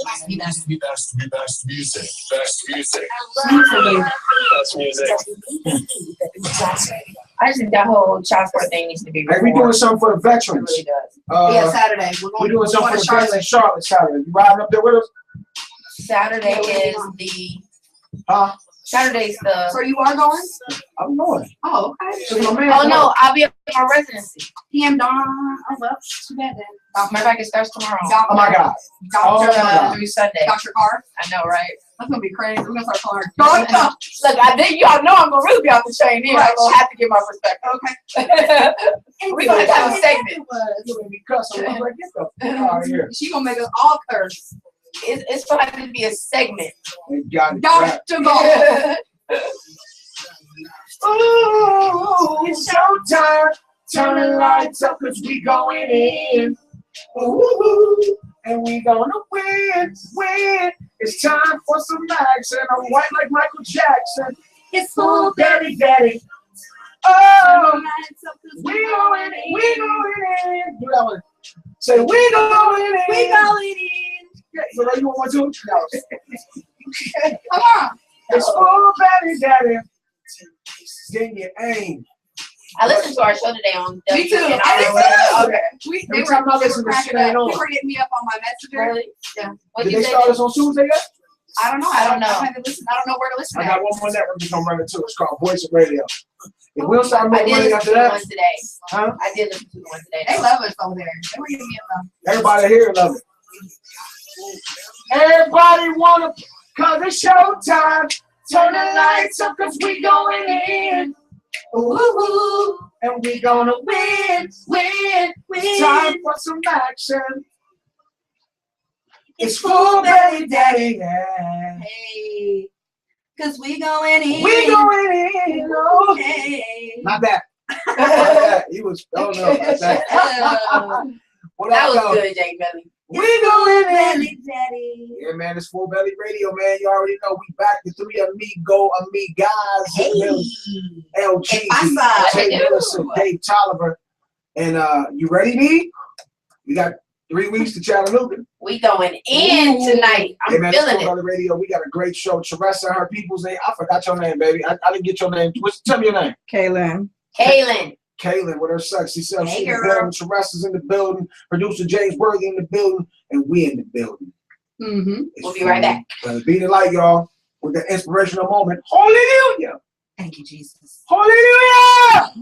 Best music. Best music. Best music. I just think that whole child support thing needs to be Hey, reformed. we doing something for the It veterans. really does. Yeah, Saturday. We doing something for the Charlotte. veterans in Charlotte Saturday. You riding up there with us? Saturday is the. Huh? Saturday's the. So you are going? I'm going. Oh, okay. So my man, Oh no, I'll be at my residency. PM Dawn. Oh, well, too bad then. Matter of fact, it starts tomorrow. Oh my God. Oh my God. Through Sunday. Got your car? I know, right? That's gonna be crazy. We're gonna start calling her. Look, I think y'all know I'm gonna really be off the chain here. I'm gonna have to give my perspective. Okay. We're gonna have a segment. You're gonna be cussing. I'm like, get the fuck out of here. She gonna make us all curse. It's gonna have to be a segment. You got it. Got to go. Ooh, it's showtime. Turn the lights up, cause we going in. Ooh, and we gonna win, win. It's time for some action. I'm white like Michael Jackson. It's full Daddy, daddy. Oh, we going in, we going in. Do that one. Say, we going in. We going in. Yeah, so you want to? No. Come on. It's full daddy, daddy. Then you aim. I listened to our show today on Me too. WGN. I did too. Okay. They Every time I listen to cracking shit, ain't up. on. They were hitting me up on my messenger. Really? Yeah. What Did you they say? start us on Tuesday yet? I don't know. I don't know. I haven't listened. I don't know where to listen I at. got one more network that's gonna run it too. It's called Voice of Radio. If we don't start I making did money listen after to the that, one today. huh? I did listen to the one today. They love us over there. They were hitting me up. Everybody here love it. Everybody wanna, cause it's showtime. Turn the lights up, cause we going in. Ooh, and we gonna win, win, win. Time for some action. It's full belly daddy, yeah. Hey, cause we going in. We going in, oh. Hey. Not that. Not that. He was, oh no, not that. What That up, was though? good, Jake Belly. We going in. Belly daddy. Yeah, man, it's Full Belly Radio, man. You already know we back. The three amigo, amigas. Hey. LG, Hey, pasa. Jay Hey, Millicent, Dave Tolliver. And you ready, B? We got 3 weeks to Chattanooga. We going in tonight. Hey, I'm man, it's feeling Full it. Belly Radio. We got a great show. Teresa and her people's name. I forgot your name, baby. I didn't get your name. Tell me your name. Kaylin. Kaylin. Kaylin with her sexy self. Hey, She in the girl. building. Teresa's in the building. Producer James Worthy in the building. And we in the building. Mm-hmm. It's We'll be right back. Beat it light, y'all, with the inspirational moment. Hallelujah! Thank you, Jesus. Hallelujah!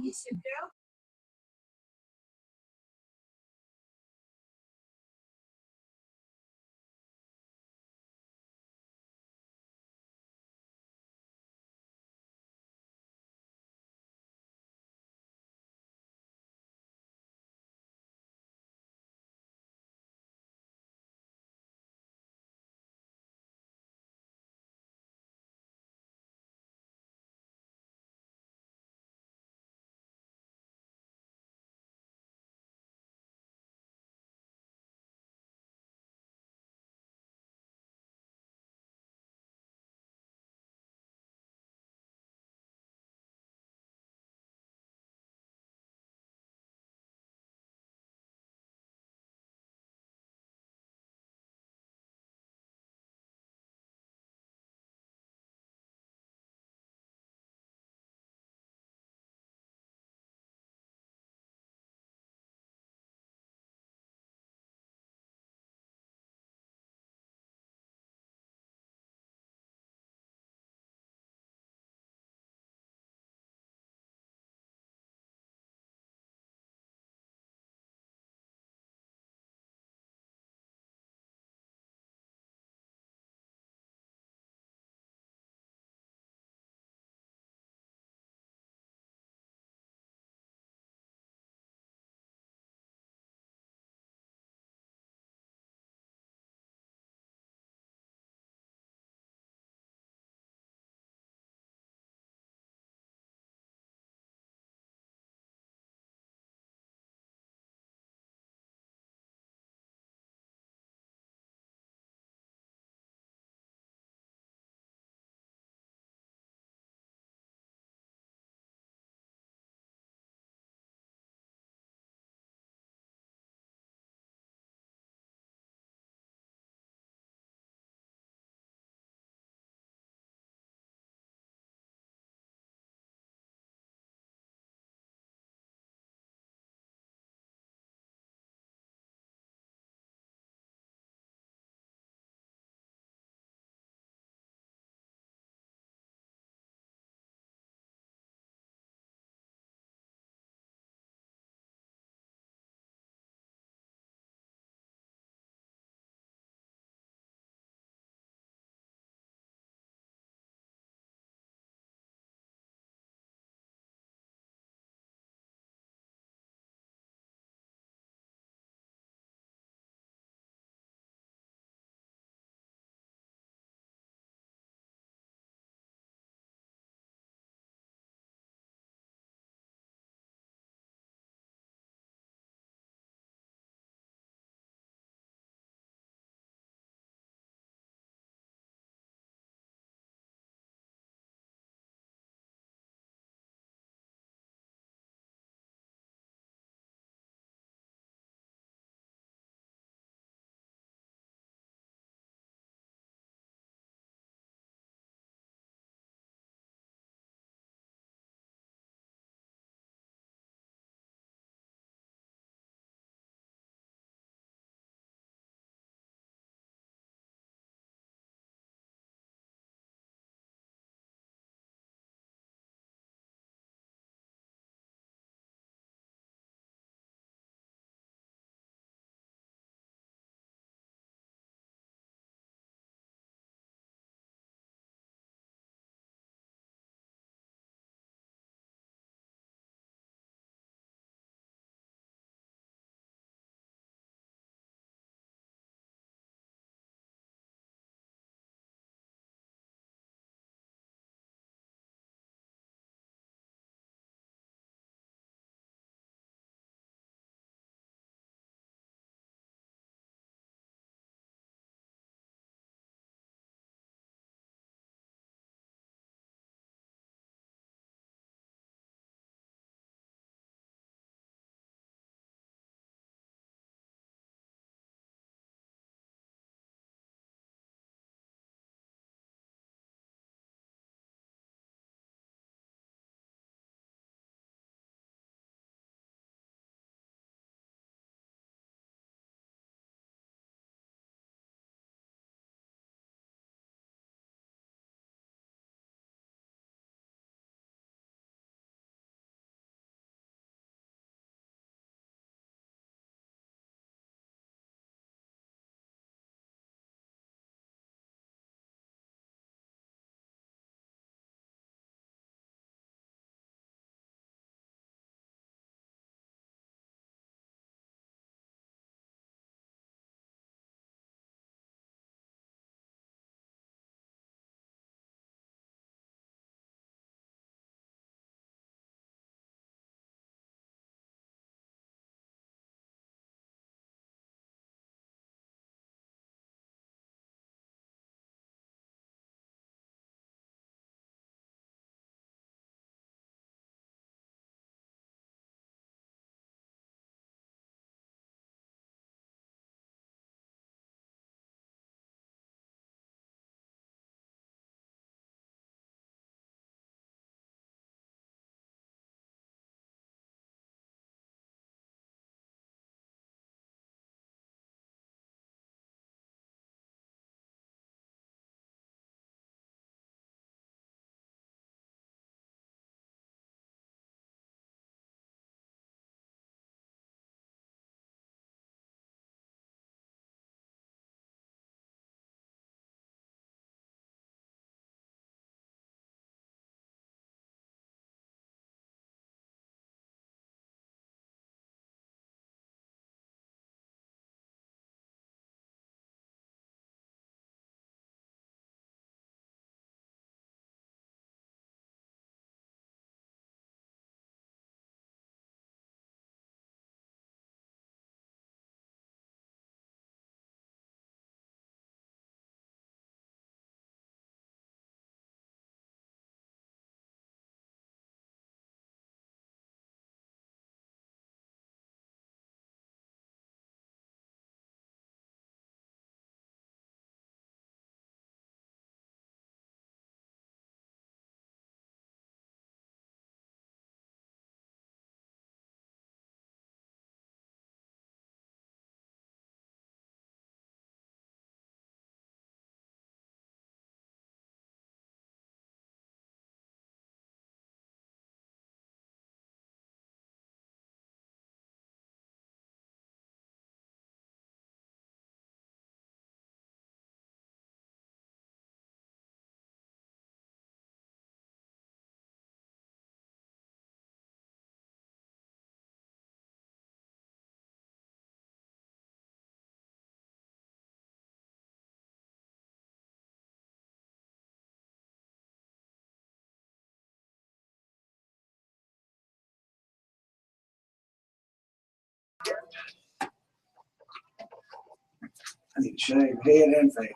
I need to shave head and face.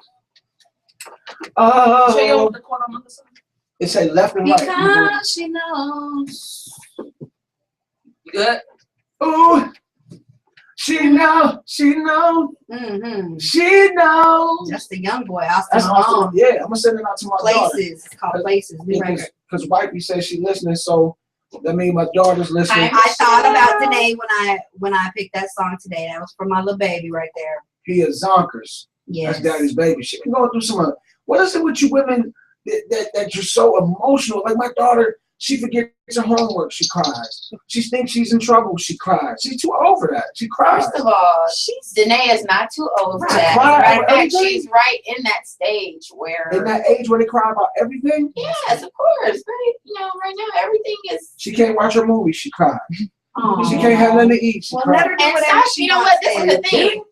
Show you Oh, the corner on the side. it say left and right. Because she knows. You good? Ooh, she know, she know, Mm-hmm. she knows. That's the young boy, Austin That's awesome. Malone. Yeah, I'm gonna send it out to my daughter. Places. It's called Places. New record. Because wifey says she listening, so that means my daughter's listening. I thought about Danae when I picked that song today. That was for my little baby right there. He is zonkers. Yes. That's daddy's baby. She can go through some. What is it with you women that you're so emotional? Like my daughter, she forgets her homework, she cries. She thinks she's in trouble, she cries. She's too old for that. She cries. First of all, Danae is not too old for that. Cry Right about now, everything? she's right in that stage where. In that age where they cry about everything, Yes, of course. Right, right now everything is. she can't watch her movie, she cries. Aw. She can't have nothing to eat, she Well, cries. let her do And whatever so, she you know wants what? This is the thing.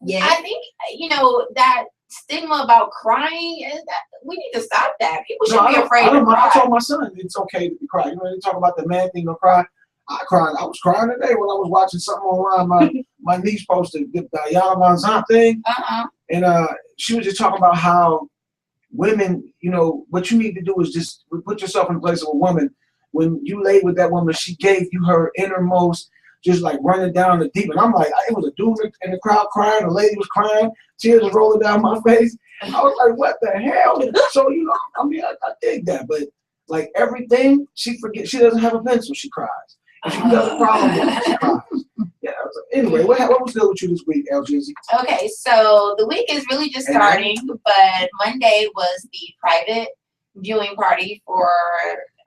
Yeah. I think that stigma about crying is that we need to stop that. People No, shouldn't be afraid to I cry. told my son it's okay to cry. You know, they talk about the man thing to cry. I cried. I was crying today when I was watching something online. My niece posted the Yana Van Zant thing, and she was just talking about how women, what you need to do is just put yourself in the place of a woman. When you lay with that woman, she gave you her innermost, just like running down the deep. And I'm like, it was a dude in the crowd crying, a lady was crying, tears was rolling down my face. I was like, what the hell? So, I dig that. But like everything, she forgets. She doesn't have a pencil, she cries. If she does a problem with it, she cries. Yeah. Anyway, what was good with you this week, LGZ? Okay, so the week is really just starting, but Monday was the private viewing party for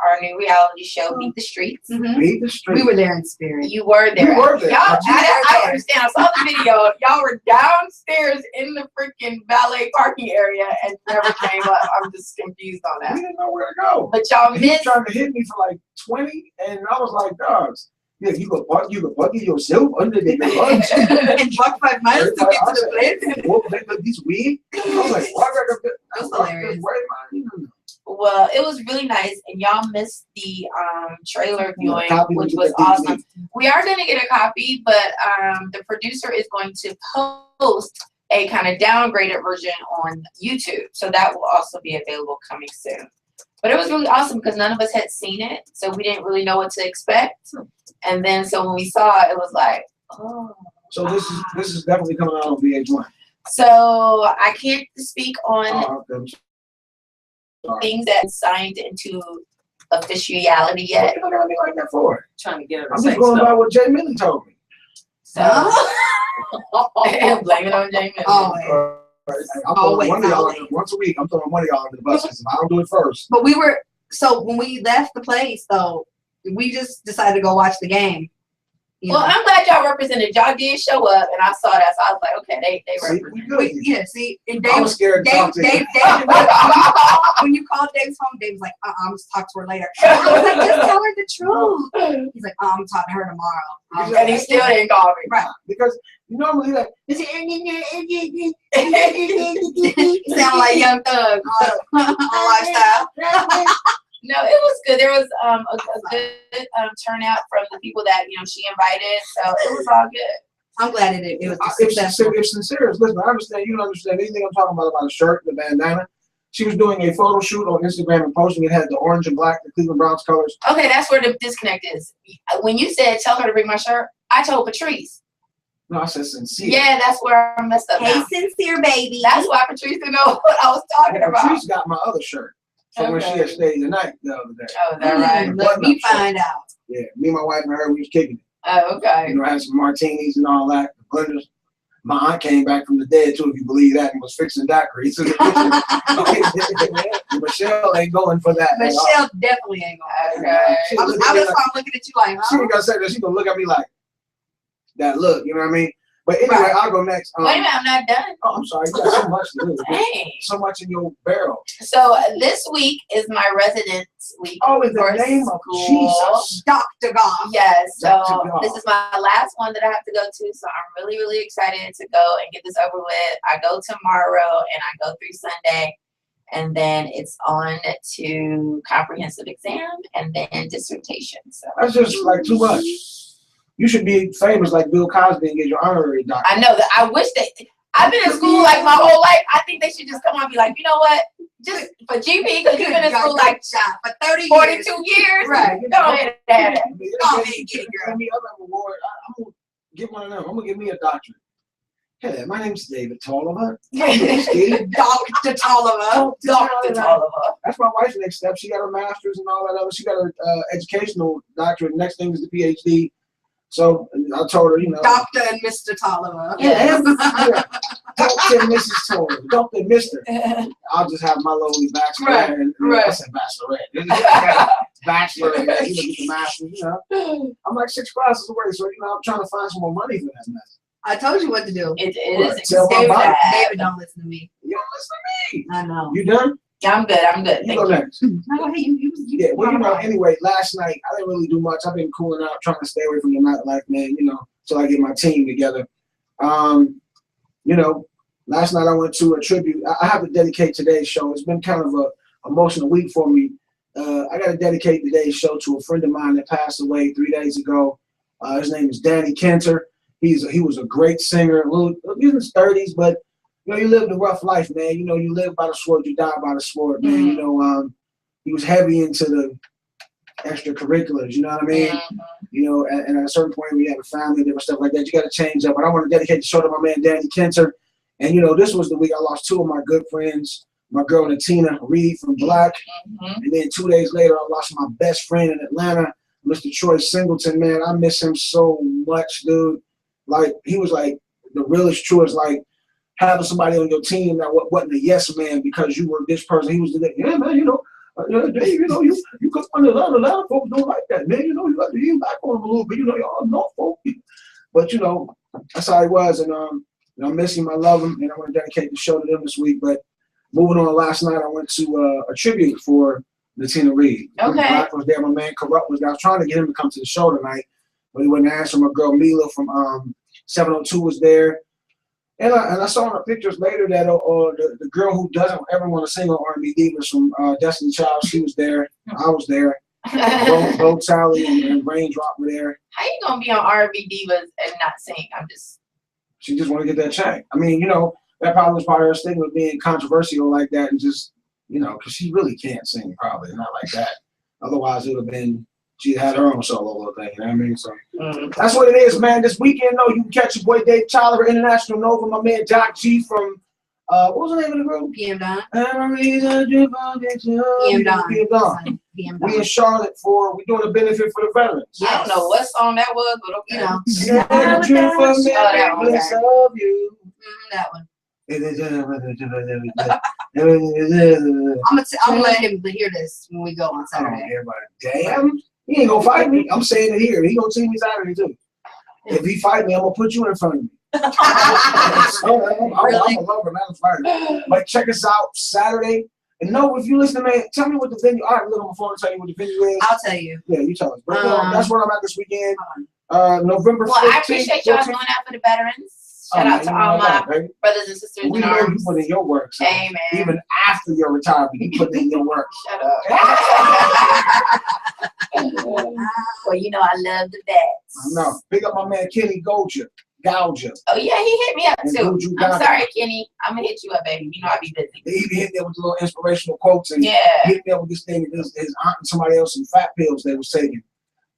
our new reality show, Beat the Streets. Mhm. Beat the street. We were there in spirit. You were there. We were there. Y'all, You I understand. I saw the video. Y'all were downstairs in the freaking valet parking area and never came up. I'm just confused on We that. didn't know where to go. But y'all He was missed. trying to hit me for like 20, and I was like, dogs, yeah, you could bucket yourself under the lunch. And walk 5 miles to get to the place. What, they got this weed? I was like, why got the That's hilarious. Well, it was really nice, and y'all missed the trailer viewing, Copy which the was DVD. awesome. We are going to get a copy, but the producer is going to post a kind of downgraded version on YouTube, so that will also be available coming soon. But it was really awesome because none of us had seen it, so we didn't really know what to expect. And then, so when we saw it, it was like, oh. So this is definitely coming out on VH1. So I can't speak on things that signed into officiality What yet. you looking at me like that for? Trying to get her to I'm say just going by stuff. what Jay Millie told me. So blame it on Jamie. Always. I'm throwing one of y'all Always. once a week. I'm throwing one of y'all under the bus. If I don't do it first, But so when we left the place, though, we just decided to go watch the game. You Well, know? I'm glad y'all represented. Y'all did show up, and I saw that, so I was like, okay, they see, represent. we good. Yeah, see, and I Dave, was scared to talk to you. when you called Dave's home, Dave was like, I'm gonna talk to her later. I was like, just tell her the truth. He's like, I'm talking to her tomorrow. And he still didn't call me. Right. Because normally that You sound like Young Thug on Lifestyle. No, it was good. There was a good turnout from the people that she invited, so it was all good. I'm glad it was if successful. sincere is, listen, I understand you don't understand anything I'm talking about a shirt, the bandana. She was doing a photo shoot on Instagram and posting it, had the orange and black, the Cleveland Browns colors. Okay, that's where the disconnect is. When you said tell her to bring my shirt, I told Patrice. No, I said sincere. Yeah, that's where I messed up. Hey, Now. sincere baby. That's why Patrice didn't know what I was talking about. Patrice got my other shirt from when she had stayed the night the other day. Oh, is that right? Let me find out. Yeah, me and my wife and her, we was kicking it. Oh, okay. Had some martinis and all that, the blenders. My aunt came back from the dead too, if you believe that, and was fixing daiquiris in the kitchen. Michelle ain't going for that. at all. Michelle definitely ain't going. Okay. She I was looking at you like, She huh? ain't gonna say that. She gonna look at me like that. Look, you know what I mean? But anyway, Right. I'll go next. Wait a minute, I'm not done. Oh, I'm sorry. You got so much to do. Dang. So much in your barrel. So this week is my residence week. Oh, in the for name of school. Jesus. Dr. Goff. Yes, so Dr. Goff. this is my last one that I have to go to, so I'm really, really excited to go and get this over with. I go tomorrow and I go through Sunday, and then it's on to comprehensive exam and then dissertation. So That's just like too much. You should be famous like Bill Cosby and get your honorary doctorate. I know that I I've been in school like my whole life. I think they should just come on and be like, you know what? Just for GP, because you've been in school like shot for 30 42 years. years. Right. Go ahead and have it. Go ahead and get it, girl. I'm gonna get one of them. I'm gonna give me a doctorate. Hey, my name's David Tolliver. Steve. Dr. Tolliver. Dr. Tolliver. That's my wife's next step. She got her master's and all that other. She got her educational doctorate. Next thing is the PhD. So I told her, you know. Dr. and Mr. Tolliver. Yes. Yeah. Dr. and Mrs. Tolliver. Dr. and Mr. I'll just have my lowly bachelorette. Right, And, right. I said bachelorette. Bachelor, and, you know, get the master's, you know. I'm like 6 classes away, so, you know, I'm trying to find some more money for that mess. I told you what to do. It What? is Tell my expensive. body. David don't listen to me. You don't listen to me. I know. You done? I'm good. I'm good. You Thank go you. next. No, hey, you Yeah, well, you know, anyway, last night, I didn't really do much. I've been cooling out, trying to stay away from the nightlife, man, you know, till I get my team together. You know, last night I went to a tribute. I have to dedicate today's show. It's been kind of a emotional week for me. I got to dedicate today's show to a friend of mine that passed away 3 days ago. His name is Danny Kenter. He was a great singer, he's in his 30s, but you know, you lived a rough life, man. You know, you live by the sword, you die by the sword, man. You know, he was heavy into the extracurriculars, you know what I mean? You know, and at a certain point, we had a family, different stuff like that. You got to change up. But I want to dedicate the show to my man, Danny Kenter. And, you know, this was the week I lost 2 of my good friends, my girl, Natina Reed from Black. And then 2 days later, I lost my best friend in Atlanta, Mr. Troy Singleton, man. I miss him so much, dude. Like, he was like the realest, truest, like having somebody on your team that wasn't a yes man because you were this person. He was the, yeah, man, you know, Dave, you know, you could find a lot of folks don't like that, man. You know, you got to yield back on him a little bit. You know, y'all know folks. But, you know, that's how he was. And, you know, I miss him. I love him. And I want to dedicate the show to them this week. But moving on, last night I went to a tribute for Natina Reed. Okay. Black was there. My man Corrupt was there. I was trying to get him to come to the show tonight, but he wouldn't answer. My girl Mila from 702 was there. And I saw in the pictures later that the girl who doesn't ever want to sing on R&B Divas from Destiny Child, she was there. I was there. Bo Tally and Raindrop were there. How you gonna be on R&B Divas and not sing? She just want to get that check. I mean, you know, that probably was part of her stigma of being controversial like that, and just, you know, because she really can't sing, probably not like that. Otherwise, it would have been. She had her own solo little thing, you know what I mean? So that's what it is, man. This weekend, though, you can catch your boy Dave Tolliver, International Nova, my man Doc G from, what was the name of the group? PM Don. PM Don. We in Charlotte we're doing a benefit for the veterans. I don't know what song that was, but okay. You know. Yeah, that one, I love you. That one. I'm gonna let him hear this when we go on I don't Saturday. care about it. Damn, he ain't gonna fight me. I'm saying it here. He gonna see me Saturday too. If he fight me, I'm gonna put you in front of me. So, I'm a lover, not a fighter. But check us out Saturday. And no, if you listen, man, tell me what the venue. All right, look on my phone and tell you what the venue is. I'll tell you. Yeah, you tell us. But that's where I'm at this weekend. November 15th. Well, I appreciate y'all going out for the veterans. Shout out to all my brothers and sisters we in know you arms. put in your work. So Amen. even after your retirement, you put in your work. Shut up. Well, you know I love the vets. I know. Pick up my man Kenny Gouger. Oh yeah, he hit me up And too. Juju I'm got it. sorry, Kenny. I'm gonna hit you up, baby. You know I be busy. He even hit there with the little inspirational quotes and Yeah. hit there with this thing. His aunt and somebody else some fat pills they was taking.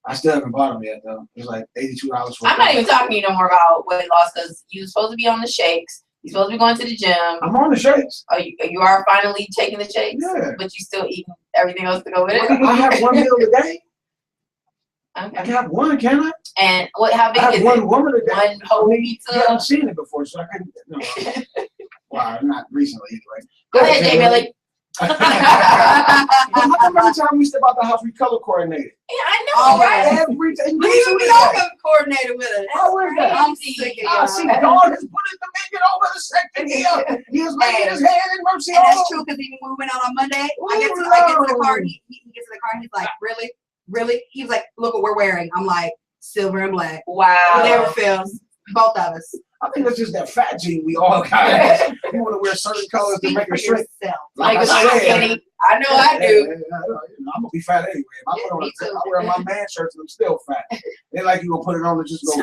I still haven't bought them yet though. It's like $82 for. I'm not even talking to you no more about weight loss because you're supposed to be on the shakes. You're supposed to be going to the gym. I'm on the shakes. You are finally taking the shakes, Yeah. but you still eating everything else to go with it. I have one meal a day. I Okay. can have one, can I? And what? How I big have is one it? woman a day. One whole pizza. Yeah, I've seen it before, so I couldn't. No. Well, not recently anyway. Go ahead, Jay Billy. How come every time we step out the house, we color coordinated? Yeah, I All know, right. right? Every time. We don't have coordinated with it. How is that? I'm sick of I y'all. see God has put his dominion over the section here. He is making his hand in mercy. And that's true because even when we went out on Monday, I get to the car, he gets in the car and he's like, really? Really? He was like, look what we're wearing. I'm like, silver and black. Wow. Never fails. Both of us. I think that's just that fat gene we all got. We want to wear certain colors to Speak make for it shrink. yourself. Like I Like said, Kenny. I know I do. I'm gonna be fat anyway. If I put on me too. I wear my man shirts and I'm still fat. They like you gonna put it on and just go.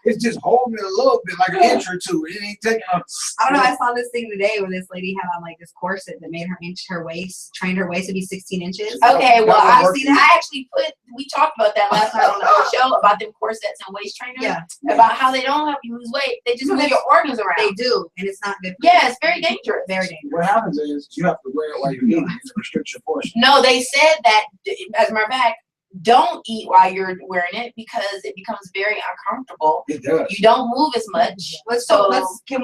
It's just holding it a little bit, like an inch or two. It ain't taking up. I don't know. I saw this thing today where this lady had on like this corset that made her inch her waist, trained her waist to be 16 inches. Okay, well, That I would see work. that. I actually we talked about that last night on the show about them corsets and waist trainers. Yeah, About how they don't help you lose weight. They just move your organs around. they do, and it's not good. Yeah, it's very dangerous. Very dangerous. What happens is you have to wear it while you're eating. It restricts your portion. No, they said that, as a matter of fact, don't eat while you're wearing it because it becomes very uncomfortable. It does. You don't move as much. Let's So- let's do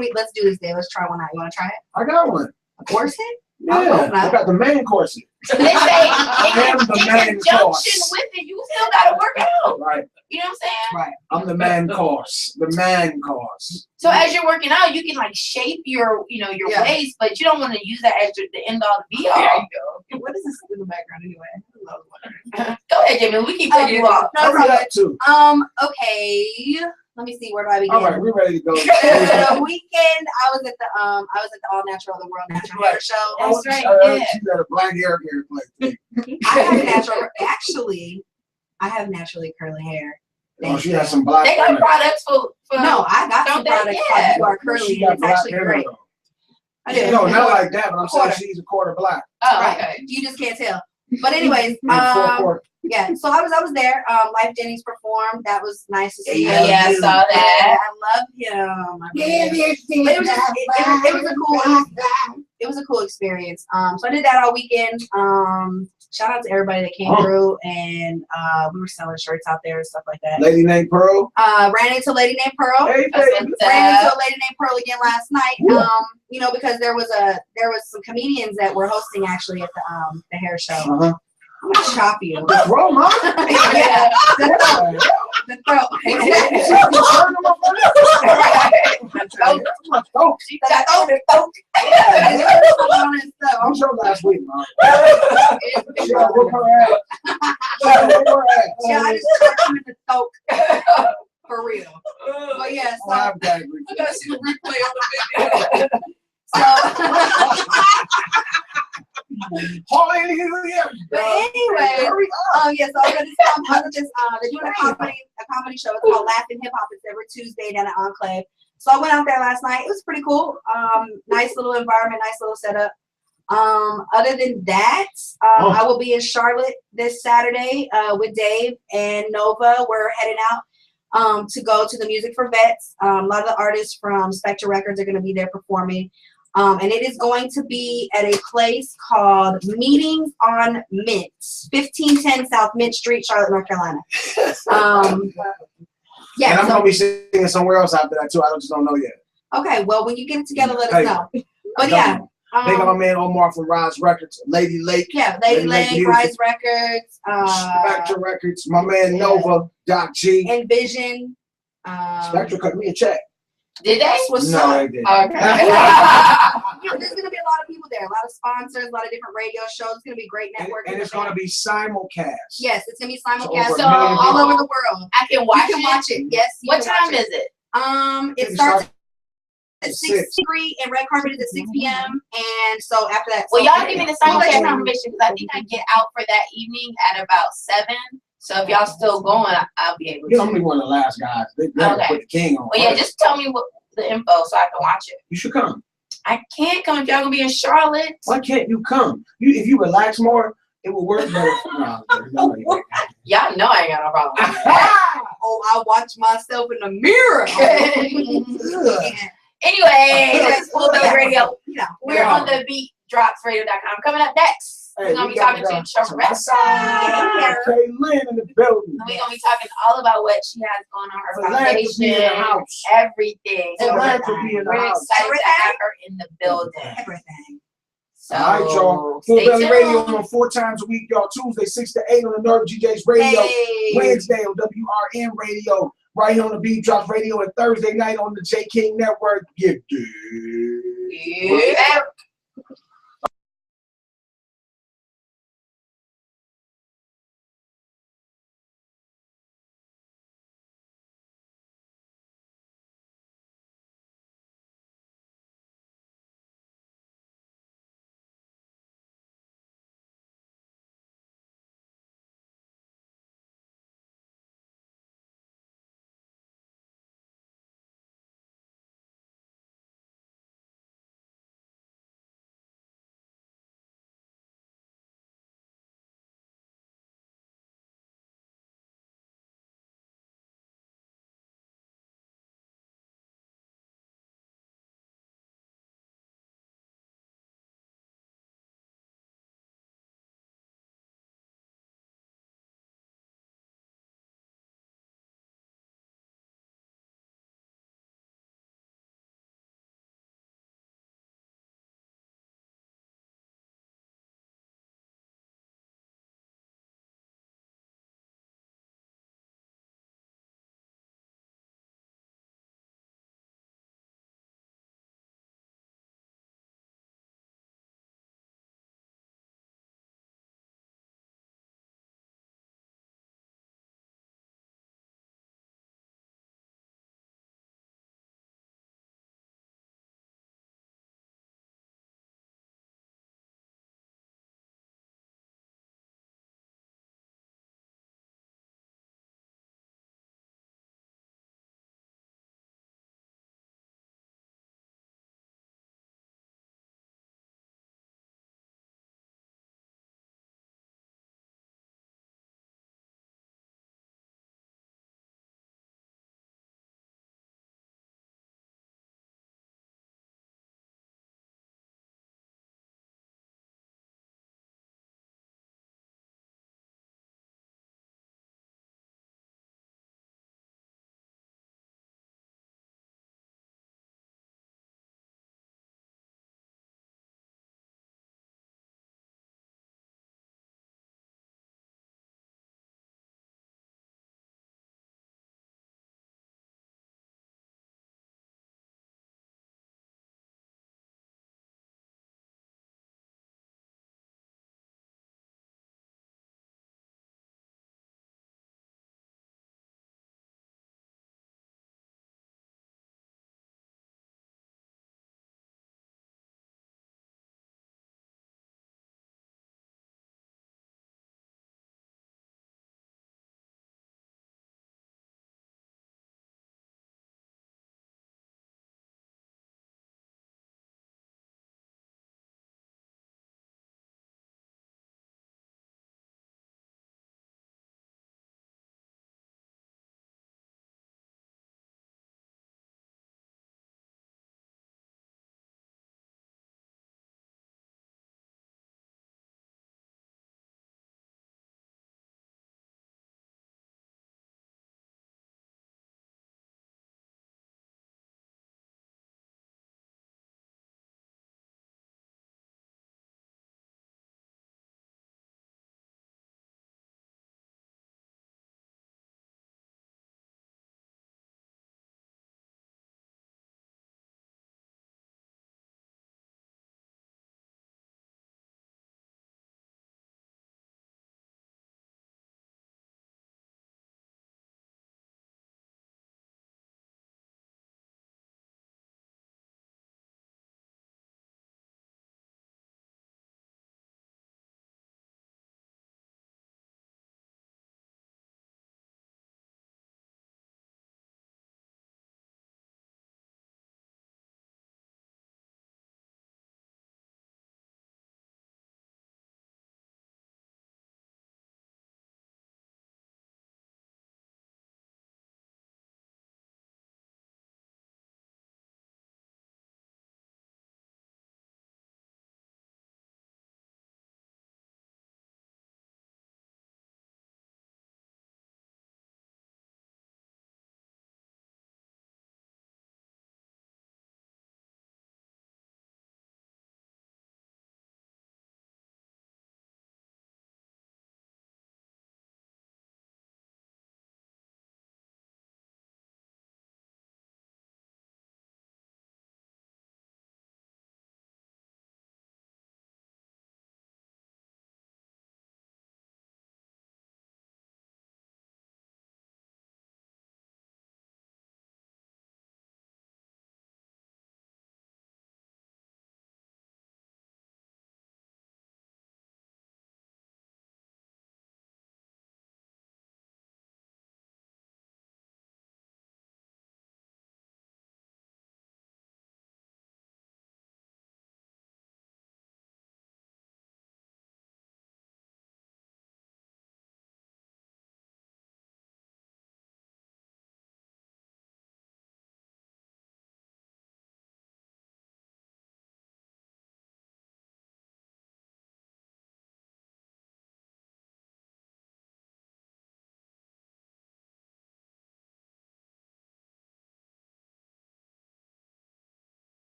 this day. Let's try one out. You want to try it? I got one. A corset? Yeah, Oh, I got the man corset. They say am in the man conjunction course. with it, you still gotta work out. Right. You know what I'm saying? Right. I'm the man course. The man course. So as you're working out, you can like shape your, your Yeah. waist, but you don't want to use that as the end all, the be all. What is this in the background anyway? Go ahead, Jimmy. We keep cutting you off. No Hurry problem. up too. Okay. Let me see. Where do I begin? All right, we're ready to go. The weekend, I was at the All Natural, the World Natural Hair Show. That's right, yeah. She got a black hair like I have natural. Actually, I have naturally curly hair. Oh, she has some black They got hair. products for No, I got some Don't they? products Yeah. that you are She curly, got and it's black actually hair, great. though. I do. No, not like that, but I'm saying Quarter. she's a quarter black. Oh, Right. okay. You just can't tell. But anyways, And full quarter. yeah. So I was there. Life Jennings performed. That was nice to see. Yeah, I saw Yeah, that. I love him. I really do. But it was just it was a cool it was a cool experience. So I did that all weekend. Shout out to everybody that came through, and we were selling shirts out there and stuff like that. Lady named Pearl. Ran into a lady named Pearl. Hey, That's baby. what's Ran up. into a lady named Pearl again last night. Yeah. Because there was some comedians that were hosting actually at the hair show. Uh-huh. I'm gonna chop you. That's wrong, huh? Yeah, the throat. Oh, She got over I'm sure last week, man. She got whoop her ass. She got whoop her ass. Yeah, I just chopped him in the throat. For real. But yeah, Oh, I have gag I gotta see the replay on the video. Hallelujah. But anyway, yeah, so I was just they're doing a comedy show. It's called Laughing Hip Hop. It's every Tuesday down at Enclave. So I went out there last night. It was pretty cool. Nice little environment, nice little setup. Other than that, I will be in Charlotte this Saturday with Dave and Nova. We're heading out to go to the Music for Vets. A lot of the artists from Spectre Records are going to be there performing. And it is going to be at a place called Meetings on Mint, 1510 South Mint Street, Charlotte, North Carolina. Yeah. And I'm So, gonna be singing somewhere else after that too. I just don't know yet. okay. Well, when you get it together, let Hey, us know. But yeah. Big on my man Omar from Rise Records, Lady Lake, Yeah, Lady Lake Lake, Music. Rise Records, Spectre Records, my man Nova, Doc G. Envision. Spectre cut me a check. Did they? What's No, up? they didn't. Okay. Yeah, there's gonna be a lot of people there, a lot of sponsors, a lot of different radio shows. It's gonna be great And, networking. and it's gonna be simulcast. Yes, it's gonna be So simulcast over a million all people. over the world. I can watch You can it. watch it. Yes. You What can time watch is it? It It starts starts at at 6:03 and red carpet is at 6 p.m. And so after that, Well, so- y'all give me the simulcast confirmation because I think I get out for that evening at about 7. So if y'all still going, I'll be able You to. know, I'm gonna be one of the last guys. They never Okay. put the king on. Well, yeah, first. just tell me what the info so I can watch it. You should come. I can't come if y'all gonna be in Charlotte. Why can't you come? If you relax more, it will work better. No, Y'all know I ain't got no problem. Oh, I watch myself in the mirror. Anyway, that's Full Belly Radio. You know, We're on the beatdropsradio.com. Coming up next, we're gonna be talking to Teresa. Kaylin in the building. We're gonna be talking all about what she has going on, her Philanthropy in the foundation, house. everything. So Philanthropy in the we're house. excited to have her in the building. everything. So All right, y'all. Full stay Belly Radio tuned. on 4 times a week, y'all. Tuesday, 6 to 8 on the Nerve GJ's Radio. Hey. Wednesday on WRN Radio. Right here on the Beat Drops Radio. And Thursday night on the J King Network. Get Yeah.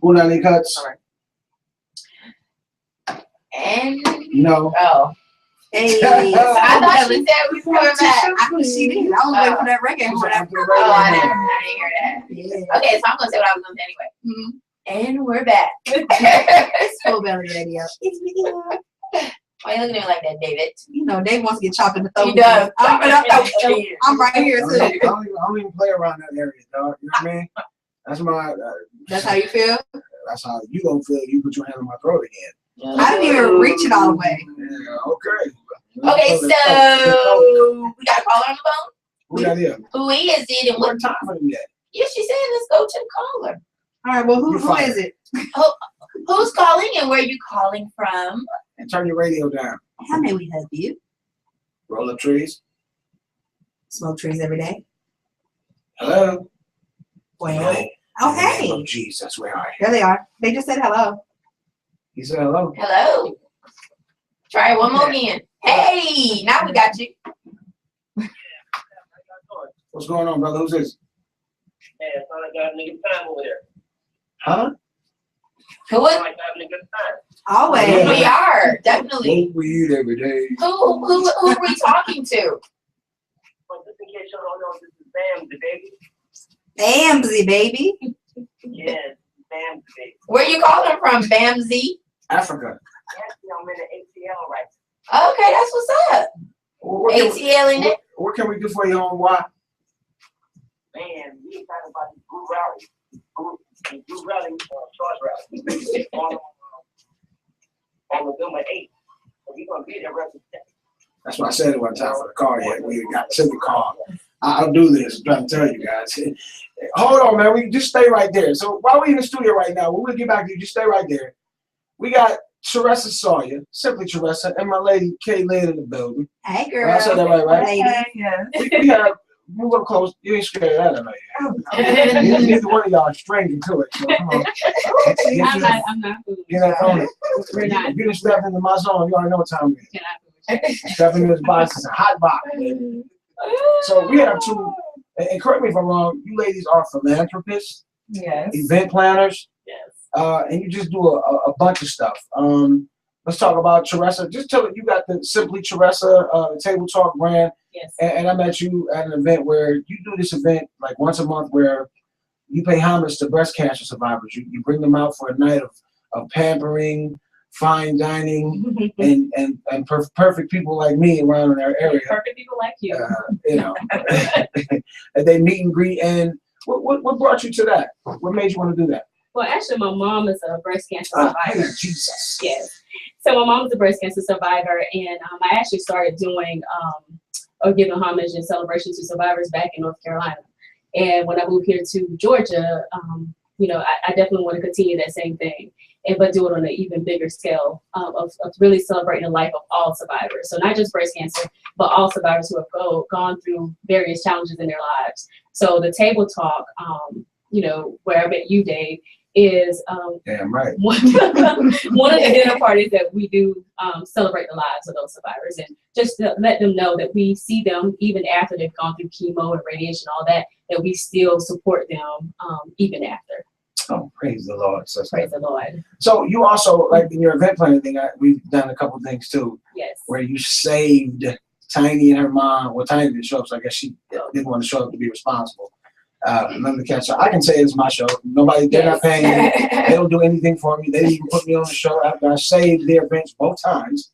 Punani cuts? And No. oh, Hey, I thought she said we was coming back. She did. I was waiting for that record. She's after the Oh, I radio. didn't hear that. Yeah. Okay, so I'm gonna say what I was gonna say anyway. And we're back. Soul Belly Radio. It's me. Why you looking at me like that, David? You know, Dave wants to get chopped in the throat. He does. I'm right here too. I don't even play around that area, dog. You know what I mean? That's my. That's how you feel? That's how you gonna feel. You put your hand on my throat again. I didn't even reach it all the way. Yeah. Okay. Okay, so we got a caller on the phone. Who that is? Who is it and What what? time for them yet? Yeah, she said let's go to the caller. All right, well, who You're fired. is it? Who's calling and where you calling from? And turn your radio down. How may we help you? Roll up trees. Smoke trees every day. Hello. Well, oh, hey. Oh, Jesus, where are you? There they are. They just said hello. He said hello. Hello. Try it one more again. Hey, now we got you. What's going on, brother? Who's this? Man, it's not like having a good time over there. Huh? Who It's is? not like having a good time. Always. Yeah. We are definitely. Smoke weed every day. Who are we talking to? But just in case you don't know, this is Bam, the baby. Bamsy, baby. Yes, Bam, the baby. Where you calling from, Bamsy? Africa. Actually, I'm in the ATL right Okay, that's what's up. What can, ATL in it. what can we do for you on why? Man, we talking about the group rally. Group rally, charge rally. on November 8th. So we're going to be there representing. That's what I said at one time for the car. Yeah, we got to the car. I'll do this. I'm trying to tell you guys. Hold on, man. We just stay right there. So while we're in the studio right now, we'll get back to you. Just stay right there. We got Teresa Sawyer, simply Teresa, and my lady Kay Lynn in the building. Hey, girl. I said that right? Lady. We have move up close. You ain't scared of that, I know. Neither one of y'all are stranger to it. So come on. I'm not. Get that on it. We're not. If you didn't step into my zone, you already know what time it is. Stepping in this box is a hot box. So we have two, and correct me if I'm wrong, you ladies are philanthropists, Yes. event planners, Yes. and you just do a bunch of stuff. Let's talk about Teresa. Just tell me, you got the Simply Teresa Table Talk brand, Yes. and I met you at an event where you do this event like once a month where you pay homage to breast cancer survivors. You bring them out for a night of pampering, fine dining, and perfect people like me around in our area. Perfect people like you. You know, and they meet and greet. And what brought you to that? What made you want to do that? Well, actually, my mom is a breast cancer Hey, survivor. Jesus. Yes. So my mom's a breast cancer survivor, and I actually started doing or giving homage and celebration to survivors back in North Carolina. And when I moved here to Georgia, you know, I definitely want to continue that same thing, but do it on an even bigger scale of really celebrating the life of all survivors. So not just breast cancer, but all survivors who have gone through various challenges in their lives. So the Table Talk, you know, where I met you, Dave, is Damn right. one of the dinner parties that we do celebrate the lives of those survivors, and just to let them know that we see them even after they've gone through chemo and radiation, all that we still support them even after. Oh, praise the Lord, sister. Praise the Lord. So you also, like in your event planning thing, we've done a couple things too, Yes. where you saved Tiny and her mom. Well, Tiny didn't show up, so I guess she didn't want to show up to be responsible. None of the cats. I can say it's my show. They're not paying me. They don't do anything for me. They didn't even put me on the show after I saved their events both times.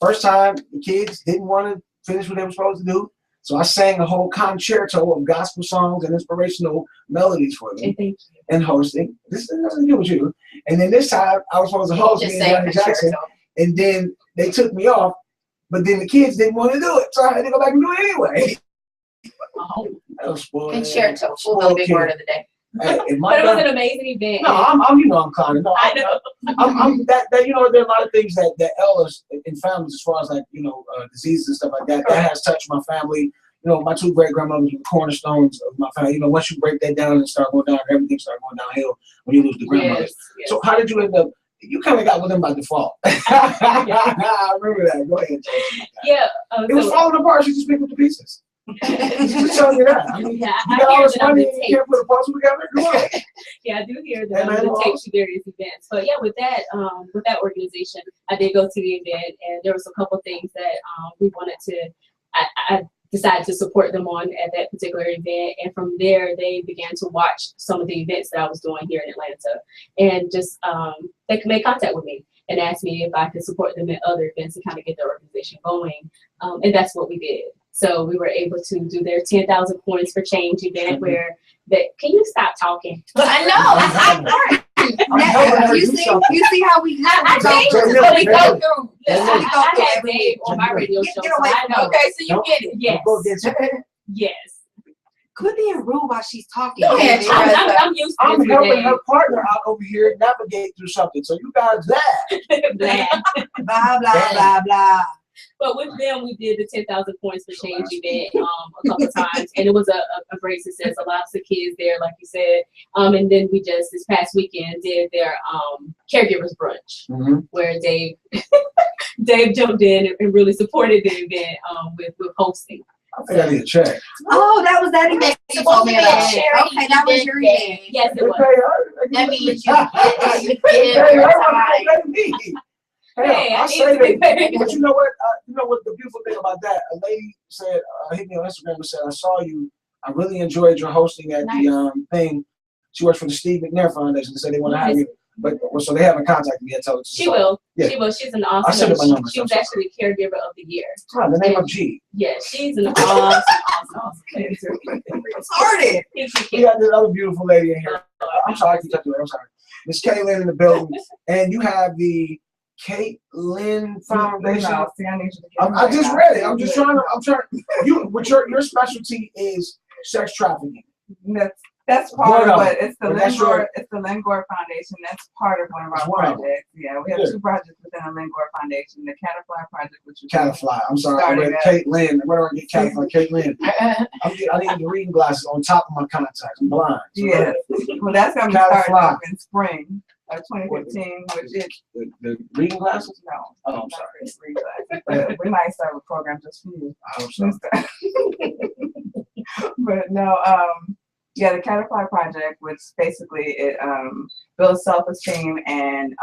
First time, the kids didn't want to finish what they were supposed to do. So I sang a whole concerto of gospel songs and inspirational melodies for them. And thank you. And hosting. This has nothing to do with you. And then this time, I was supposed to host Just me and say Johnny Jackson. And then they took me off. But then the kids didn't want to do it. So I had to go back and do it anyway. That was spoiled. Concerto, Spoiled the big kid. word of the day. Hey, if my But it was daughter- an amazing event. No, I'm you know I'm clowning. No, I know. I'm that you know there are a lot of things that elders and families as far as like you know diseases and stuff like that has touched my family. You know, my two great grandmothers were cornerstones of my family. You know, once you break that down and start going down, everything starts going downhill when you lose the grandmothers. Yes. So how did you end up? You kind of got with them by default. I remember that. Go ahead. Yeah. It was falling apart. She just picked up the pieces. Just tell you that. I mean, Yeah, you I got all hear this that I'm money the and you can't put a puzzle together? Come on. Yeah, I do hear Hey, that man, I'm the well- tape to various events. But yeah, with that organization, I did go to the event, and there was a couple things that we wanted to. I decided to support them on at that particular event, and from there they began to watch some of the events that I was doing here in Atlanta, and just they made contact with me and asked me if I could support them at other events and kind of get their organization going, and that's what we did. So we were able to do their 10,000 Coins for Change event where can you stop talking? I know. I'm helping her You do see, something. you see how we I go changed through. it so we go through. Yes, Listen, we go I through had every Dave on my radio show, Get so away I from know. Okay, so you get it. Yes, Go get some. yes. Quit being rude while she's talking. Go ahead, baby. I'm used to I'm this helping with her partner out over here navigate through something. So you guys that. Dave. Blah. Blah, blah, blah, blah. But with them, we did the 10,000 Points for Change event a couple times, and it was a great success. A lot of the kids there, like you said, and then we just this past weekend did their caregivers brunch, where Dave jumped in and really supported the event with hosting. I think I need a check. Oh, that was that event you told me about. Okay, that was your event. Yes, They it was. pay her. That means you They give pay your her time. like they pay me. Hey, Hell, I I need say to be that. paid. But you know what? The beautiful thing about that? A lady said, hit me on Instagram and said, I saw you. I really enjoyed your hosting at the thing. She works for the Steve McNair Foundation. They said they want to have you. But so they haven't contacted me until She will. Yeah. She will. She's an I sent her my awesome. number, She was so- actually caregiver of the year. Oh, the name of G. Yeah, she's an awesome Started. We got this other beautiful lady in here. I'm sorry, I keep touching her. I'm sorry. Miss Kaylin in the building. And you have the Caitlin Foundation. I just read it. I'm trying. With your specialty is sex trafficking. That's part One of of it. It's the But that's Lingor, your- it's the Lingor Foundation. That's part of one of That's our one of them. projects. Yeah, we have Good. 2 projects within the Lingor Foundation. The Caterpillar Project, which is Catafly. I'm sorry. I Starting read at- Caitlin. Where do I get Catafly? Caitlin. I need the reading glasses on top of my contacts. I'm blind. So Yeah. Well, that's gonna be Caterpillar. starting up in spring of 2015, which is The reading glasses? no. Oh, I'm not sorry. free classes, but we might start a program just for you. I'm sorry. But no, yeah, the Caterpillar Project, which basically it builds self-esteem and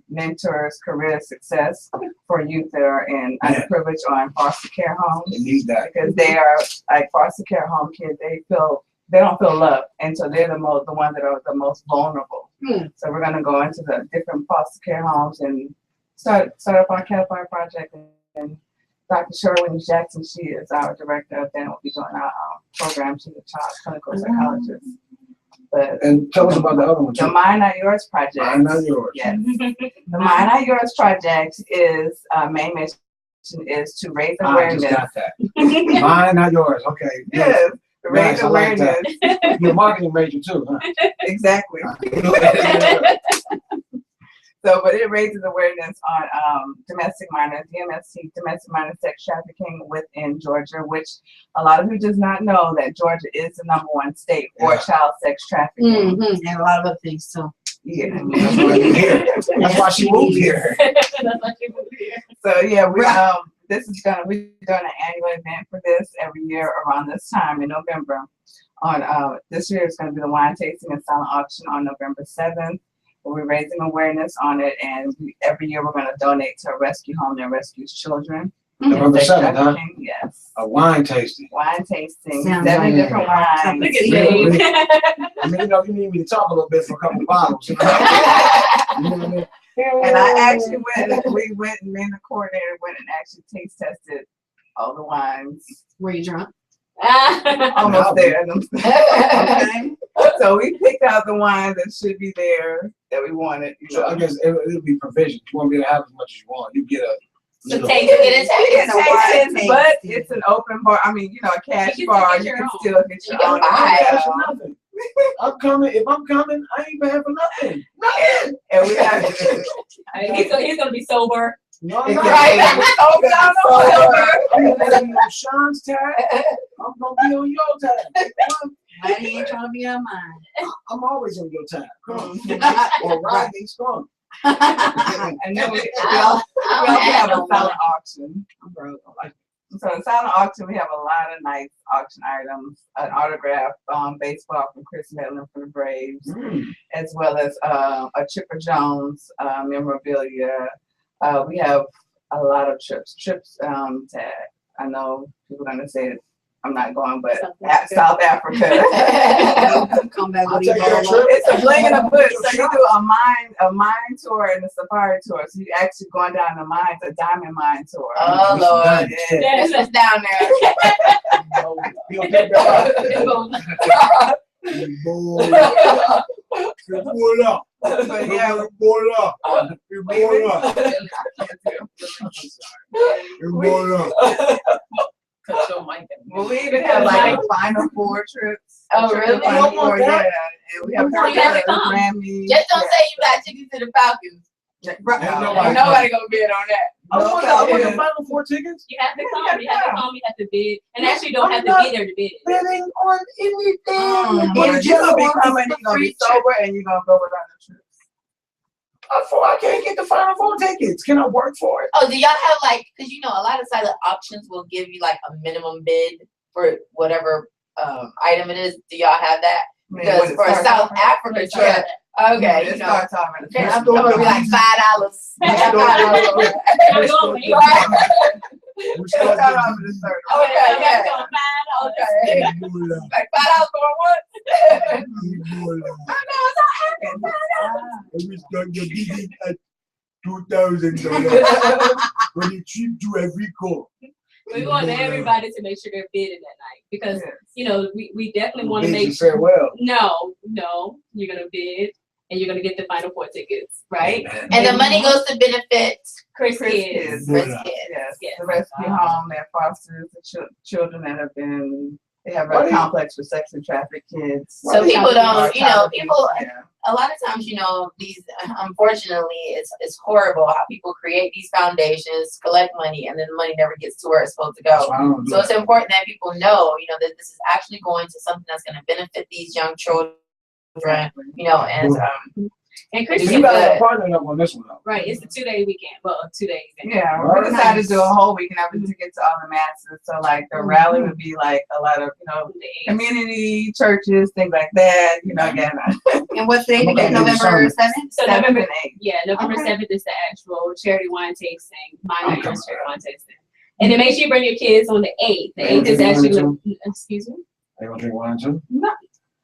mentors career success for youth that are in underprivileged or in foster care homes, They need that. because they are like foster care home kids. They don't feel loved, and so they're the ones that are the most vulnerable. So we're gonna go into the different foster care homes and start up our Caterpillar Project, and Dr. Sherwin Jackson, she is our director of that, and we'll be doing our program. She's a child clinical psychologist. But And tell us about the other one the too. Mine Not Yours Project. Mine Not Yours. Yes. The Mine Not Yours Project is main mission is to raise I awareness. just got that. Mine, not yours. Okay. Yes, to raise Nice, I like awareness. that. You're a marketing major too, huh? Exactly. So, but it raises awareness on domestic minor, DMST, domestic minor sex trafficking within Georgia, which a lot of you does not know that Georgia is the #1 state for Yeah. child sex trafficking. Mm-hmm. And a lot of other things too. Yeah. That's why you're here. That's why she moved here. So yeah, we this is we're doing an annual event for this every year around this time in November. On this year is gonna be the wine tasting and silent auction on November 7th. We're raising awareness on it, and every year we're gonna donate to a rescue home that rescues children. November Sex 7th, huh? trafficking, yes. A wine tasting. Wine tasting, Sounds 7 like different wines. Look at Yeah, Dave. I mean, you need me to talk a little bit for a couple bottles. You know what I mean? And I actually we went, and me and the coordinator went and actually taste tested all the wines. Were you drunk? Almost there. Okay. So we picked out the wines that should be there that we wanted. You So I know. guess it'll be provision. You won't be able to have as much as you want. You get a So little. take it It's and a wine tasted, but tasting. it's an open bar. I mean, a cash You can bar. get You your can own. still get You your can own. buy it. Cash for nothing. I'm coming. If I'm coming, I ain't paying for nothing. Nothing. And we have He's gonna be sober. No, Right. no. Oh, God, I'm gonna be on Sean's tag. I'm gonna be on your tag. Lady ain't trying to be on mine. I'm always on your tag. Come on. Mm-hmm. Or Rodney's gone. And then we I'll also have a handle silent one. auction. I'm broke. I like So the silent auction, we have a lot of nice auction items, an autograph baseball from Chris Medlin from the Braves, as well as a Chipper Jones memorabilia. We have a lot of trips tag. I know people are gonna say it. I'm not going, but South Africa. Come back I'll with take that Ebola. trip. It's a bling in a book. So you do a mine tour and a safari tour. So you actually going down the mines, a diamond mine tour. Oh Lord, Yeah. this was down there. He'll pick that up. Ebola. Ebola. But yeah, Ebola. Ebola. Ebola. well, we even have like Final Four trips. Oh, really? Final Four, yeah. And we have You have to come. Grammy. Just don't say you got tickets to the Falcons. Right. Ain't Ain't nobody gonna bid on that. I want the Final Four tickets. You have to come. You have to come. You have to bid, and actually, you don't have to be there to bid. Bidding on anything. But you're gonna be coming, the you're gonna be free trip. sober, and you're gonna go without the trips. I can't get the Final Four tickets. Can I work for it? Oh, do y'all have like? Because you know, a lot of silent auctions will give you like a minimum bid for whatever item it is. Do y'all have that? Because for a South Africa trip, okay, it you know, starts off at a I'm gonna be like $5. Yeah, $5. I'm going. We It starts off at a certain. Okay, yeah. $5. Okay, Ebola. like $5 for what? Ebola. Ah. And we start your bidding at $2,000 when the trip to Africa. We want everybody to make sure they're bidding that night because you know we definitely want to make sure. Farewell. no, you're gonna bid and you're gonna get the Final Four tickets, right? And the money goes to benefit Chris Chris Kids. Kids. Chris Yeah. Kids. Yes, Yes. the rescue home that fosters the children that have been, they have What a is- complex for sexually trafficked kids. So people don't, you know, people. Yeah. A lot of times, you know, these unfortunately, it's horrible how people create these foundations, collect money, and then the money never gets to where it's supposed to go. So it's important that people know, you know, that this is actually going to something that's going to benefit these young children, you know, and Chris You Kids. guys are partnering up on this one though. Right, it's a 2-day weekend. Well, 2 days. Yeah, Very we decided nice. to do a whole weekend of it to get to all the masses. So like the rally would be like a lot of, you know, community churches, things like that. You know, again, And what's the date Okay, again? November sorry. 7th? So 7th November, and 8th. yeah, November Okay. 7th is the actual charity wine tasting. Mine Okay. is charity wine tasting. And then make sure you bring your kids on the 8th. The 8th is Okay. actually, excuse me. They gonna drink wine too?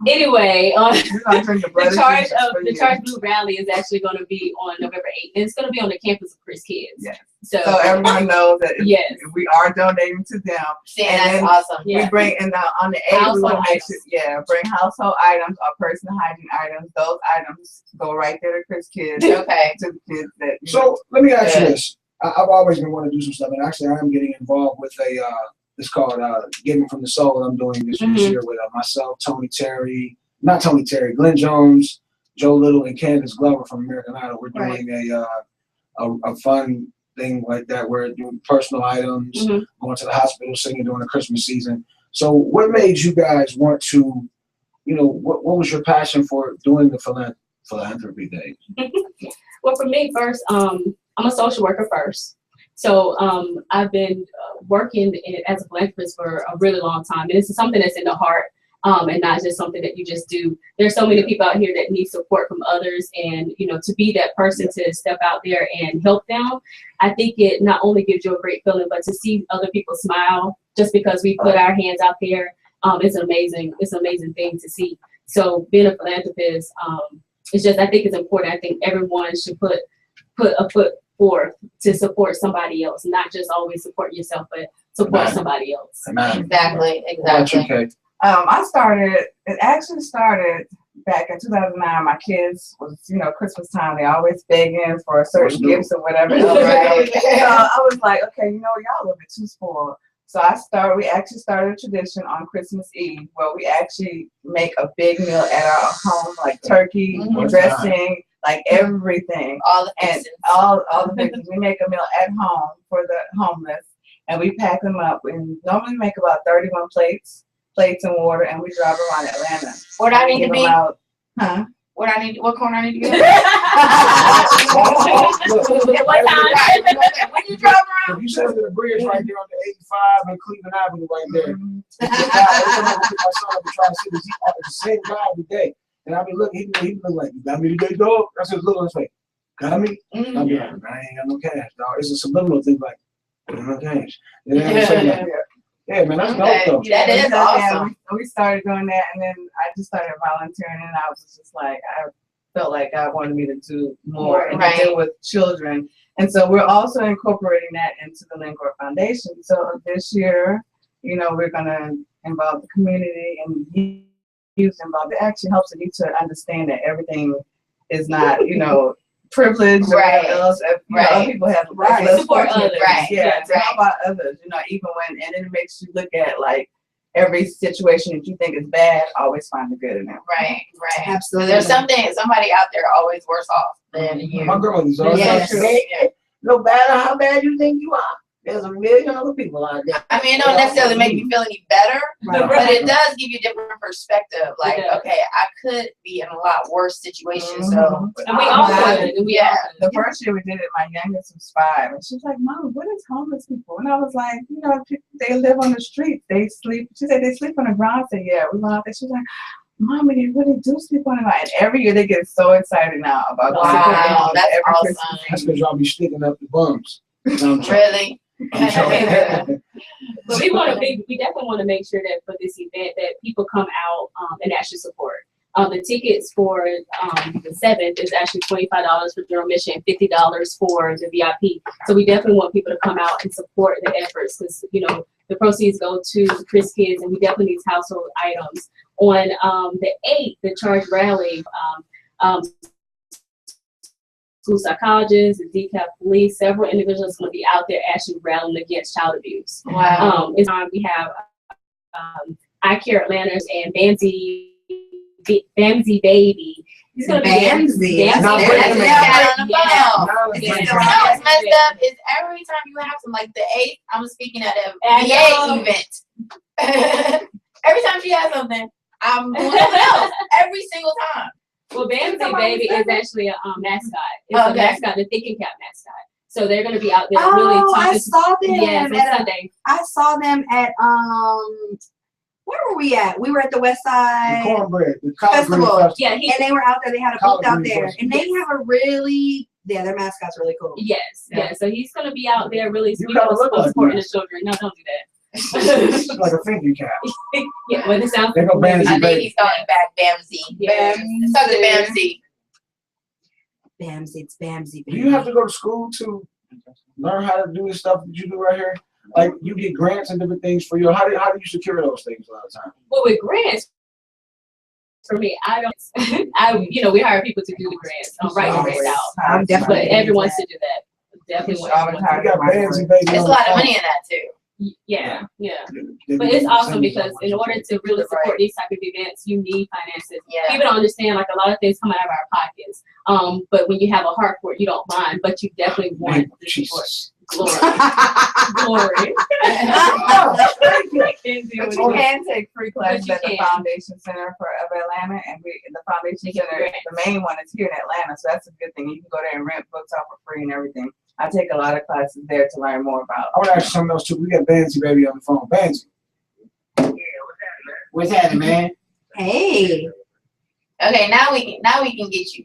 Anyway, We're gonna drink the blood the charge Jesus of for the you. Charge Blue Rally is actually going to be on November 8th. And it's going to be on the campus of Chris Kids. Yes. So, So everyone knows that yes. we are donating to them. See, And and that's then- awesome. Yeah. We bring in on the 8th, we Household want to make items. sure, bring household items or personal hygiene items. Those items go right there to Chris Kids, to Okay. the kids that. So let me ask you Good. this. I've always been wanting to do some stuff, and actually I am getting involved with it's called Giving from the Soul. I'm doing this year with myself, Glenn Jones, Joe Little, and Candace Glover from American Idol. We're doing a fun thing like that. We're doing personal items, going to the hospital, singing during the Christmas season. So what made you guys want to, what was your passion for doing the philanthropy thing? Well, for me first, I'm a social worker first. So I've been working as a philanthropist for a really long time. And this is something that's in the heart and not just something that you just do. There's so many people out here that need support from others. And, to be that person to step out there and help them, I think it not only gives you a great feeling, but to see other people smile just because we put our hands out there, it's an amazing thing to see. So being a philanthropist, it's just, I think it's important. I think everyone should put a foot forth to support somebody else, not just always support yourself, but support Amen. somebody else. Amen. Exactly. What about you, Exactly. Kay? It actually started back in 2009. My kids was, Christmas time. They always begging for certain gifts or whatever. Right. So I was like, okay, y'all a little bit too spoiled. So we actually started a tradition on Christmas Eve where we actually make a big meal at our home, like turkey, dressing, like everything. All the And fixings. all the things. We make a meal at home for the homeless, and we pack them up. We normally make about 31 plates and water, and we drive around Atlanta. Where do I need to Give be? them out. Huh? What corner I need to be? What time? When you drive around If you send me the bridge right there on the 85 and Cleveland Avenue right there. Mhm. The guy, every time I pick my son up and try to see this, the same guy every day. And I be looking, he be like, you got me today, dog? I said, look on his face. Got me? I be like, I ain't got no cash, dog. It's a subliminal thing, like, I ain't no cash. And then I say, like, yeah, man, that's dope, though. That is Yeah, awesome. we started doing that, and then I just started volunteering, and I was just like, I felt like God wanted me to do more and Right. to deal with children. And so we're also incorporating that into the Lingor Foundation. So this year, you know, we're going to involve the community and youth involved. It actually helps you to understand that everything is not, you know, privileged or Right. whatever else. If, you know, Right. other people have Right. less Support fortunate others. things. Right. Yeah, Yeah. to help out others, you know, even when, and it makes you look at like every situation that you think is bad, always find the good in it. Right, right. Absolutely. There's somebody out there always worse off than you. My grandmother's always Yes. like, hey, no matter how bad you think you are, there's a million other people out there. I mean, it don't necessarily make you feel any better, Right. but it does give you a different perspective. Like, It does. okay, I could be in a lot worse situation, so Mhm. And we all Yeah. could. And we Yeah. all The could. first year we did it, my youngest was 5, and she was like, "Mom, what is homeless people?" And I was like, "You know, they live on the street. They sleep." She said, "They sleep on the ground." I said, "Yeah." We went out there. She was like, "Mommy, they really do sleep on the ground." And every year they get so excited now about Wow, supporting homeless that's every awesome. Christmas That's Eve. because y'all be sticking up the bums. No, I'm joking. really. I'm joking. But we definitely want to make sure that for this event that people come out and actually support. The tickets for the 7th is actually $25 for general admission, $50 for the VIP. So we definitely want people to come out and support the efforts because, you know, the proceeds go to the Chris Kids and we definitely need household items. On the 8th, the Charge Rally, school psychologists, the DCAP police, several individuals going to be out there actually rallying against child abuse. Wow. It's we have I Care Atlantis and Bamsey Baby. He's gonna Bamsey. be Now, That's wait a the minute. guy on the Yeah. phone. Now Is it's it like- You know what's messed up is every time you have some, like the 8th, I'm speaking at a I VA know. event. Every time she has something, I'm doing something else. Every single time. Well, Bamsey Come on, Baby is Sarah. actually a mascot. It's a Okay. mascot, the Thinking Cap mascot. So they're gonna be out there really Oh, talking. I saw them. Yes, on at a- Sunday. I saw them at where were we at? We were at the West The Side, cornbread, the collard green Festival. festival. Yeah, and they were out there. They had a Collard booth out Green there, Festival. and they have a really their mascot's really cool. Yes, yeah. So he's gonna be out there really You speaking kinda look like supporting that. the children. No, don't do that. It's like a thinking cap. Yeah, when it sounds There go Bamsey I think Baby. he's calling back Bamsey. Yeah. Suck it, Bamsey. Bamsey, it's Bamsey. Do you have to go to school to learn how to do the stuff that you do right here? Like you get grants and different things for you. How do you secure those things a lot of times? Well, with grants, for me, I don't. We hire people to do the grants, write the grants out. I'm But definitely everyone wants to do that. Definitely want Always to. hire You got Bamsey Baby. There's a on lot the of phone. money in that too. Yeah, yeah. They But be it's awesome sending you because so in much. order to really support these type of events, you need finances. Yeah. People don't understand like a lot of things come out of our pockets. But when you have a heart for it, you don't mind, but you definitely want Man, the support. Jesus. Glory. Glory. But you can take free classes you at the can. Foundation Center of Atlanta, and the Foundation Center, the main one is here in Atlanta, so that's a good thing. You can go there and rent books out for free and everything. I take a lot of classes there to learn more about. I want to ask you something else too. We got Bamsey Baby on the phone. Bamsey. What's happening, man? Hey, Okay, now we can get you.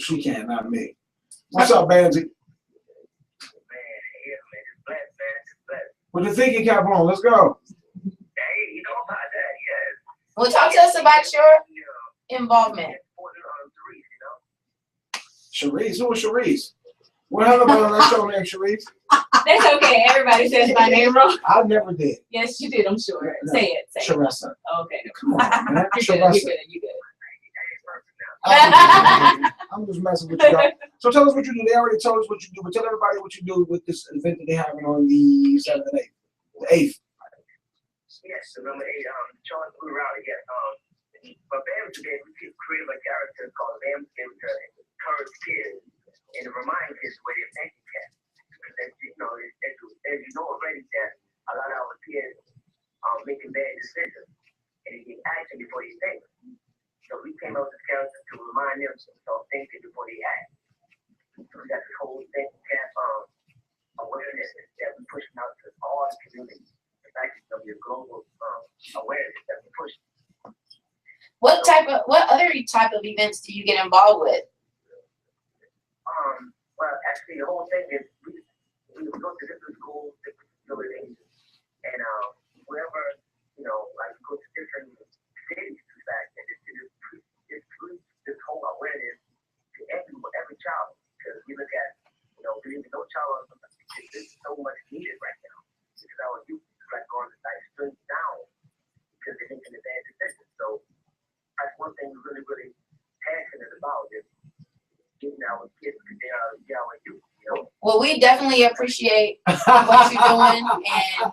She can't, not me. What's up, Bamsey? With the thinking cap on, let's go. Well, talk to us about your involvement. Sharice, who was Sharice? What happened about that show named Sharice? That's okay. Everybody says my name wrong. I never did. Yes, you did. I'm sure. No. Say it. Say it. Sharessa. Okay. Come on, man. You're good. You're Sharessa. good. You're good. I'm just messing with you, guys. So tell us what you do. They already told us what you do, but tell everybody what you do with this event that they're having on the 7th and 8th. The 8th. Yes, November 8th, Charles Blue Rally, yes. But Bam today, we created a character called Bam to encourage kids and to remind kids where they're thinking can. Because as you know already that a lot of our kids are making bad decisions and they get action before they think. So we came out with this character to remind them to start thinking before they act. So we got this whole thinking cap pushing out to all the community. In fact, it's gonna be a global awareness that we're pushing. What other type of events do you get involved with? Well, actually, the whole thing is we go to different schools, different facilities, and wherever, you know, like go to different cities, in fact, and it's this whole awareness to every child. Because we look at, you know, believe no child is so much needed right now. Because our youth is like going like straight down because they think in advanced attention. So that's one thing we're really, really passionate about is getting our kids to get our youth, you know. Well, we definitely appreciate what you're doing and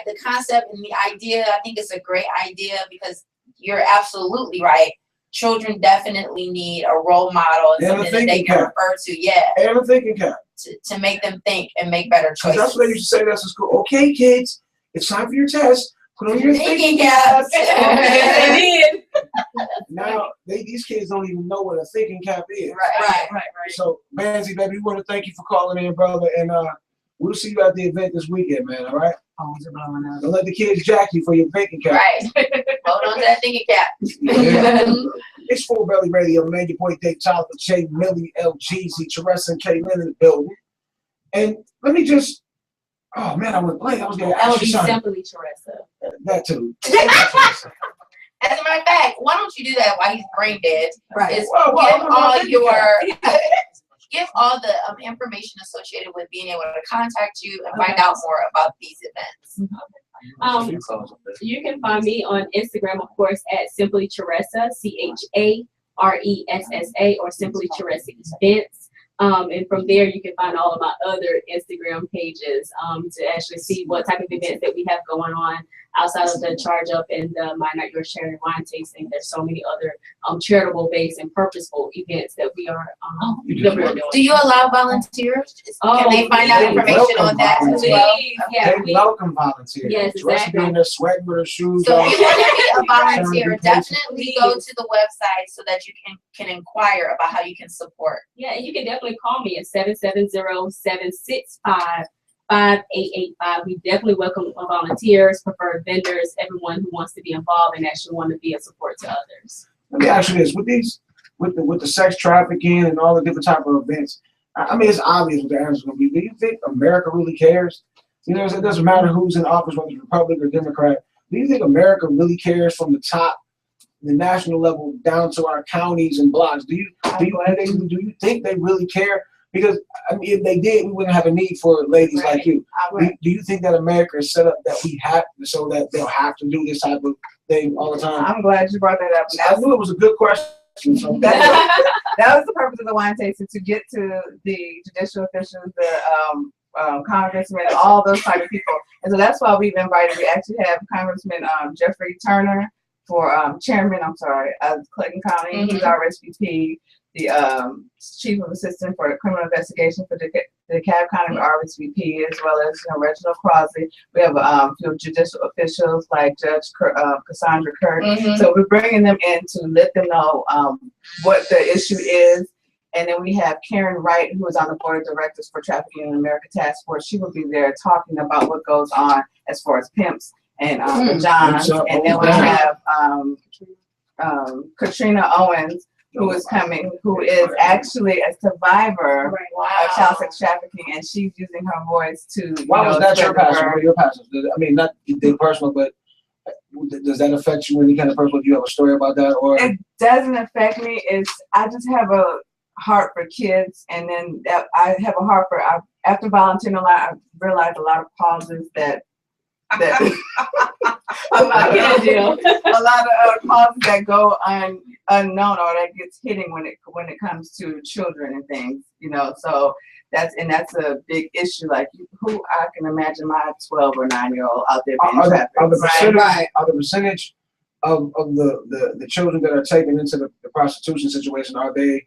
the concept and the idea. I think it's a great idea because you're absolutely right. Children definitely need a role model and something that they can refer to. Yeah. And a thinking cap. To make them think and make better choices. That's what they used to say. That's in school. Okay, kids, it's time for your test. Put on your thinking caps. Now these kids don't even know what a thinking cap is. Right. So, Banzi, baby, we want to thank you for calling in, brother, and we'll see you at the event this weekend, man. All right. Phones are blowing up. Don't let the kids jack you for your thinking cap. Right. Hold on to that thinking cap. Yeah. It's Full Belly Radio, man. Your boy Dave Tyler, Jay, Millie, LGZ, Teresa, and Kaylin in the building. And let me just, oh man, I went blank. I was going to That would ask be you something. Simply Teresa. That too. As a matter of fact, why don't you do that while he's brain dead? Right. Is Well, give all the information associated with being able to contact you and find out more about these events. You can find me on Instagram, of course, at Simply Teresa, CHARESSA, or Simply Teresa Events. And from there, you can find all of my other Instagram pages to actually see what type of events that we have going on outside of the Charge Up and the My Not Your Charity Wine Tasting. There's so many other charitable based and purposeful events that we are doing. Do you allow volunteers? Can they find out information on that as well? Yeah, they welcome volunteers. Yes, Teresa being there sweating with her shoes So off. if you want to be a volunteer, definitely go to the website so that you can inquire about how you can support. Yeah, and you can definitely call me at 770-765-5885. We definitely welcome volunteers, preferred vendors, everyone who wants to be involved and actually want to be a support to others. Let me ask you this: with the sex trafficking and all the different type of events, I mean, it's obvious what the answer is going to be. Do you think America really cares? You know, it doesn't matter who's in office, whether it's Republican or Democrat. Do you think America really cares from the top, the national level, down to our counties and blocks? Do you think they really care? Because I mean, if they did, we wouldn't have a need for ladies like you. Do you think that America is set up that we have so that they'll have to do this type of thing all the time? I'm glad you brought that up. I knew it was a good question. So that was the purpose of the wine tasting, to get to the judicial officials, the congressmen, all those type of people. And so that's why we've invited. We actually have Congressman Jeffrey Turner for chairman. Of Clayton County. Mm-hmm. He's our SVP. The chief of assistant for the criminal investigation for the DeKalb County RSVP, as well as Reginald Crosby. We have a few judicial officials like Judge Cassandra Kirk. Mm-hmm. So we're bringing them in to let them know what the issue is. And then we have Karen Wright, who is on the board of directors for Trafficking in America Task Force. She will be there talking about what goes on as far as pimps and the Johns. And then we have Katrina Owens, who is coming, who is actually a survivor of child sex trafficking, and she's using her voice to. Why was that your passion? What are your passions? I mean, not the personal, but does that affect you any kind of personal? Do you have a story about that, or? It doesn't affect me. I just have a heart for kids, and then I have a heart for. After volunteering a lot, I realized a lot of causes that a lot of causes that go unknown or that gets hidden when it comes to children and things, so that's a big issue. Like who I can imagine my 12 or 9-year-old out there being trafficked. Are the percentage of the children that are taken into the prostitution situation, are they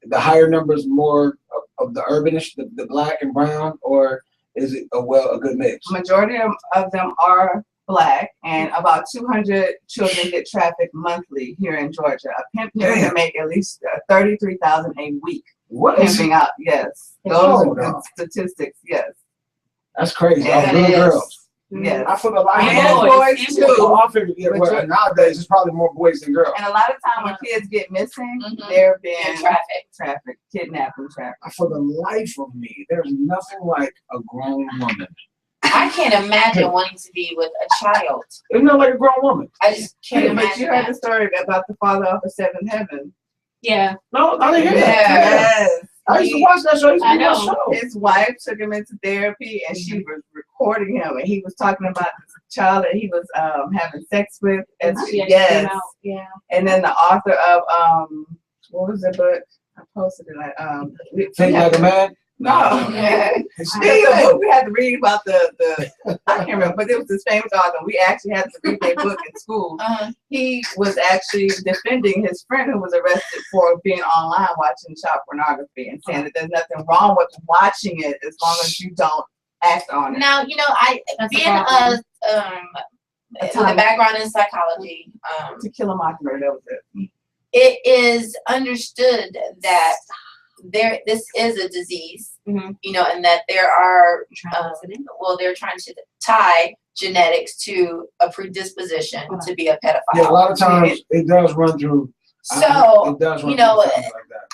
the higher numbers more of the urbanish, the black and brown, or is it a good mix? Majority of them are Black, and about 200 children get trafficked monthly here in Georgia. A pimp can make at least $33,000 a week. What? Pimping out, yes. Those are good statistics, yes. That's crazy. Yes. Little girls. Yes. I feel the life. And boys too. Oh, I figured, yeah, But well, nowadays it's probably more boys than girls. And a lot of time when kids get missing, Mhm. they're In being traffic. kidnapping, traffic. For the life of me, there's nothing like a grown woman. I can't imagine wanting to be with a child. It's not like a grown woman. I just can't But imagine you heard the that. story about the father off of Seventh Heaven. Yeah. No, I didn't hear that. Yes. I used to watch that show. I used to I watch know. that show. His wife took him into therapy and she was recording him and he was talking about this child that he was having sex with. And She had to yes. come out. Yeah. And then the author of what was the book? I posted it like Think like a man. No. We had to read about the I can't remember, but it was this famous author. We actually had to read their book in school. He was actually defending his friend who was arrested for being online watching child pornography and saying that there's nothing wrong with watching it as long as you don't act on it. Now, you know, I That's being a problem. with a background in psychology, To Kill a Mockingbird, that was it. it is understood that this is a disease, Mhm. you know, and that there are they're trying to tie genetics to a predisposition to be a pedophile. Yeah, a lot of times it does run through. So, it does run you know, through families like that.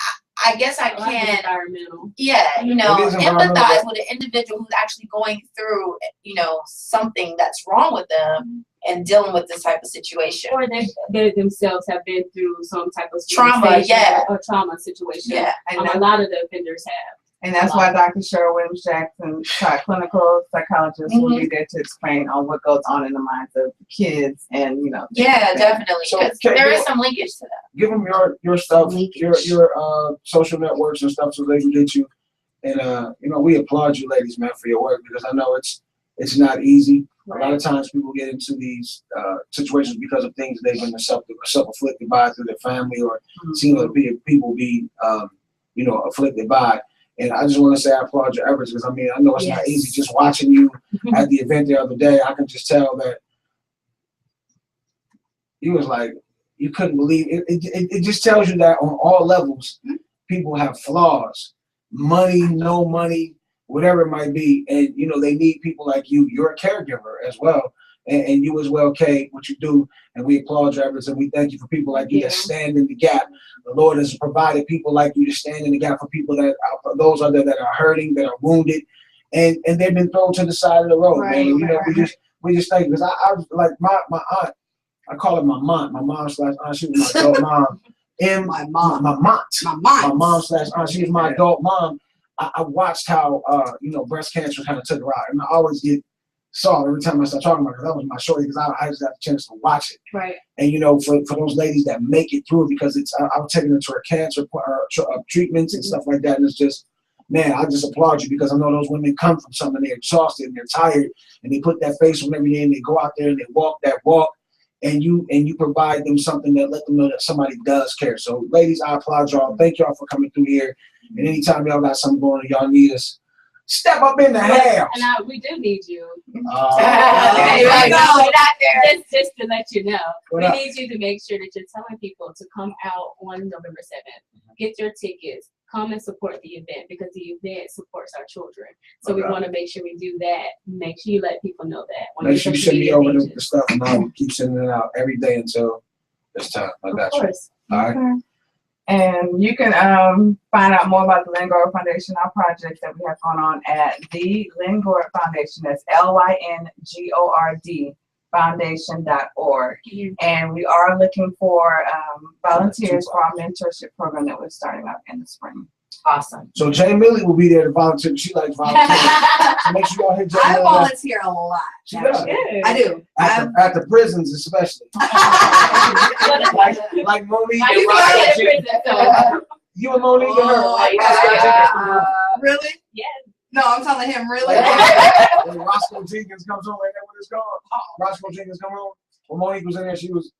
I guess I A lot of it's can, environmental. yeah, you know, It is environmental, empathize but- with an individual who's actually going through, you know, something that's wrong with them and dealing with this type of situation. Or they themselves have been through some type of Trauma, devastation yeah. or trauma situation. Yeah, And, A lot of the offenders have. and that's why Dr. Cheryl Williams Jackson, clinical psychologist, will be there to explain on what goes on in the minds of kids and, you know. yeah, definitely. So, 'Cause can there you- is some linkage to that. Give them your stuff, your social networks and stuff, so they can get you. And you know, we applaud you, ladies, man, for your work because I know it's not easy. A lot of times people get into these situations because of things they've been self-afflicted by through their family or seen other people be, you know, afflicted by. And I just want to say I applaud your efforts because I mean I know it's not easy. Just watching you at the event the other day, I can just tell that you was like you couldn't believe it. It just tells you that on all levels, people have flaws, money, no money, whatever it might be, and you know they need people like you. You're a caregiver as well, and you as well, Kay, what you do, and we applaud your efforts, and we thank you for people like you that stand in the gap. The Lord has provided people like you to stand in the gap for people that are, those are there that are hurting, that are wounded, and they've been thrown to the side of the road, man. And, you know, we just thank you because I like my aunt. I call her my mom. My mom slash aunt. She was my adult mom. My mom slash aunt. She was my adult mom. I watched how you know, breast cancer kind of took her out, and I always get salt every time I start talking about it. That was my shorty because I just got the chance to watch it. Right. And you know, for those ladies that make it through, because it's I was taking her to her cancer treatments and stuff like that, and it's just, man, I just applaud you because I know those women come from something, they're exhausted and they're tired, and they put that face on every day and they go out there and they walk that walk, and you provide them something that let them know that somebody does care. So, ladies, I applaud y'all. Thank y'all for coming through here. And anytime y'all got something going on, y'all need us, step up in the house. And we do need you. Just to let you know, we need you to make sure that you're telling people to come out on November 7th. Get your tickets. Come and support the event because the event supports our children. So we want to make sure we do that. Make sure you let people know that. Make sure you send me over the stuff, and I'll keep sending it out every day until this time. I got you. All right. And you can find out more about the Lynn Gord Foundation, our projects that we have going on at the Lynn Gord Foundation. That's LYNGORD foundation.org. And we are looking for volunteers for our mentorship program that we're starting up in the spring. Awesome. So Jay Millie will be there to volunteer. She likes volunteering. So make sure y'all hit Jay I Millie. volunteer a lot. She does. I do. At the prisons especially. like Monique and Roscoe Jenkins. You and Monique and her. Really? Yes. No, I'm telling him really. When Roscoe Jenkins comes on right now when it's gone. Roscoe Jenkins come on. When Monique was in there, she was.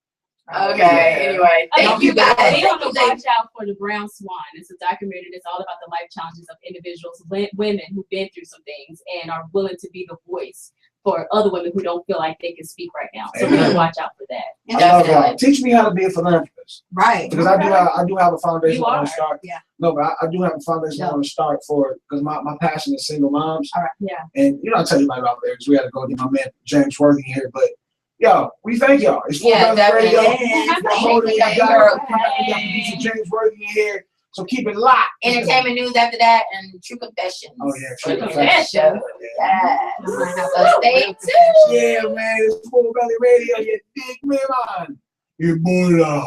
Okay, anyway, thank you guys. We have to watch out for The Brown Swan. It's a documentary that's all about the life challenges of individuals, women who've been through some things and are willing to be the voice for other women who don't feel like they can speak right now. So we Amen. need to watch out for that. I love y'all. Teach me how to be a philanthropist. Right. Because I do have a foundation You I want are. to start. Yeah. No, but I do have a foundation I want to start for because my passion is single moms. All right. Yeah. And I tell you about there because we had to go get my man James Worthy here. But yo, we thank y'all. It's Full Yeah, Belly Radio. definitely. Y'all holding it. Thank you, Y'all got Hey. producer James Worthy in here. So keep it locked. Entertainment news after that and True Confessions. Oh yeah, True True Confessions. Yes. Yeah. So stay tuned. Yeah, man, it's Full Belly Radio. You dig me, man? You boy.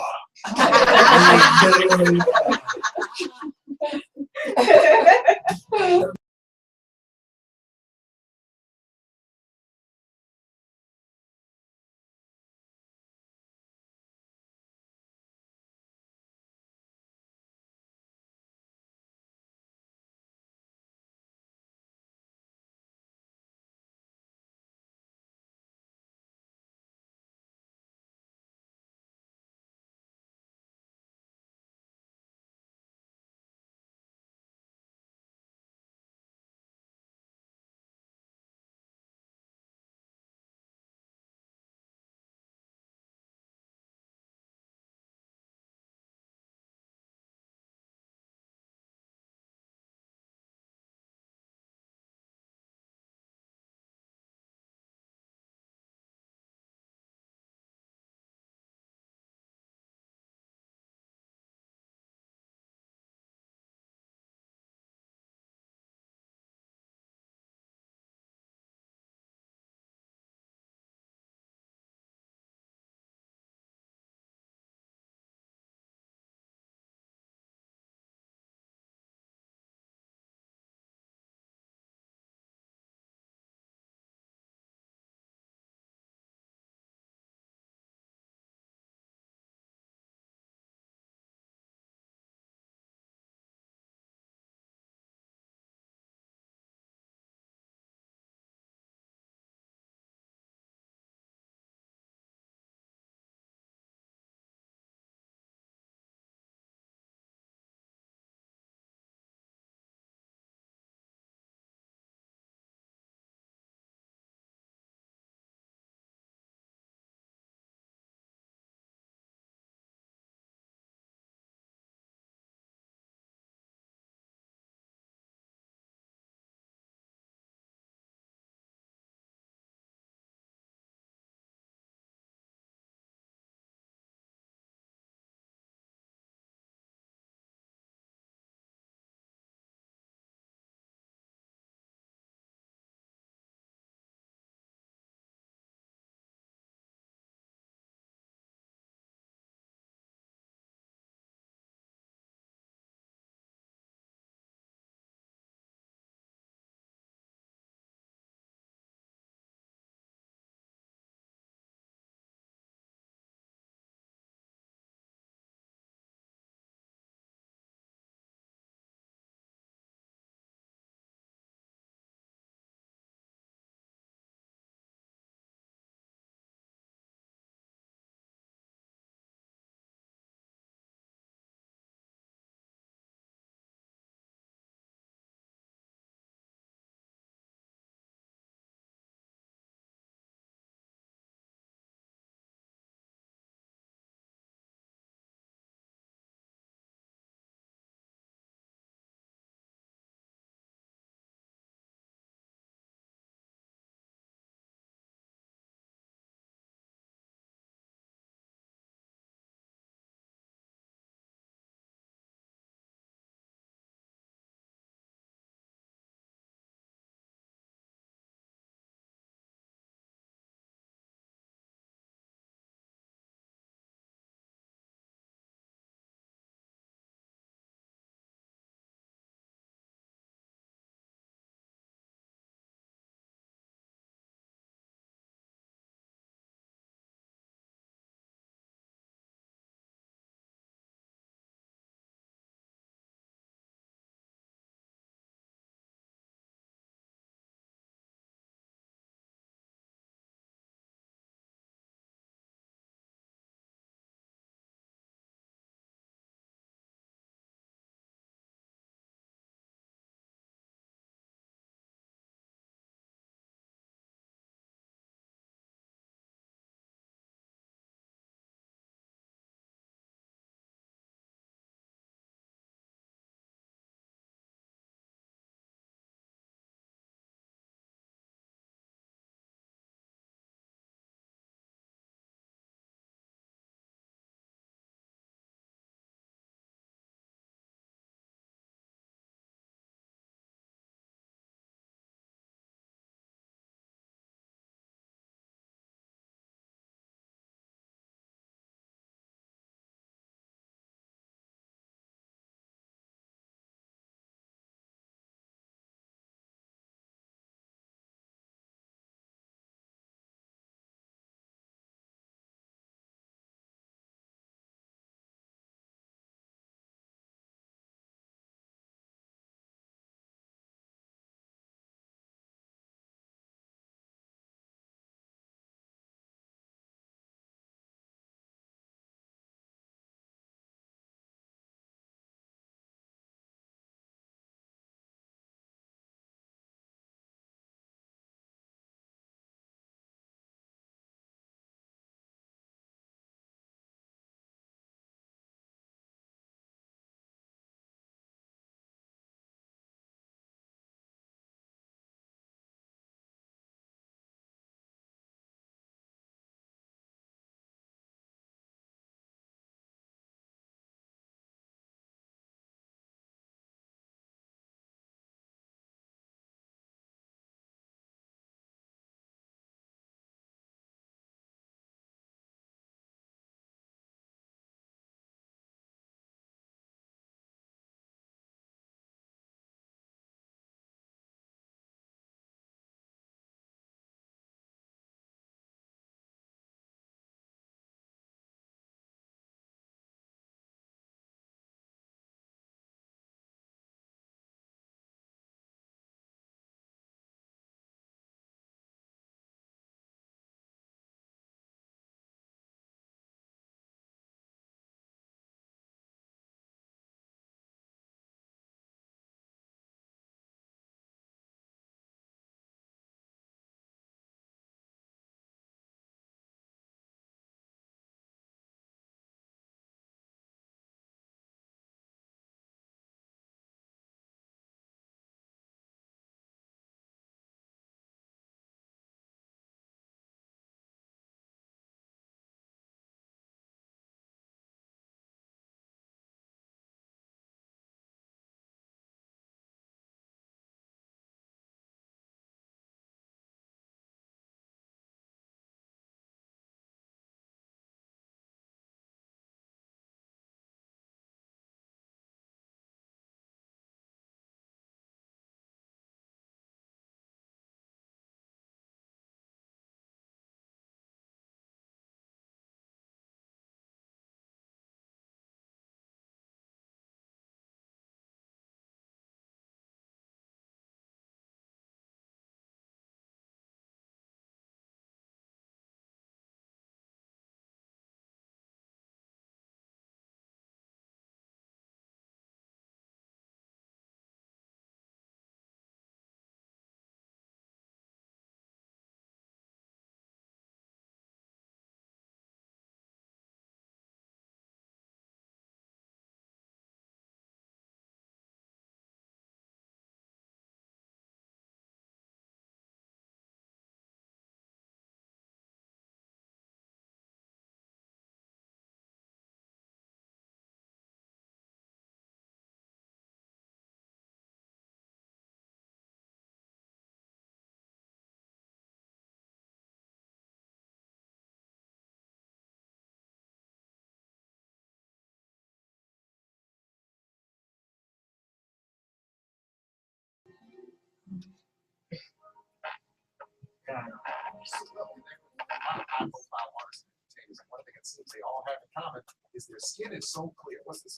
One thing it seems they all have in common is their skin is so clear. What's this?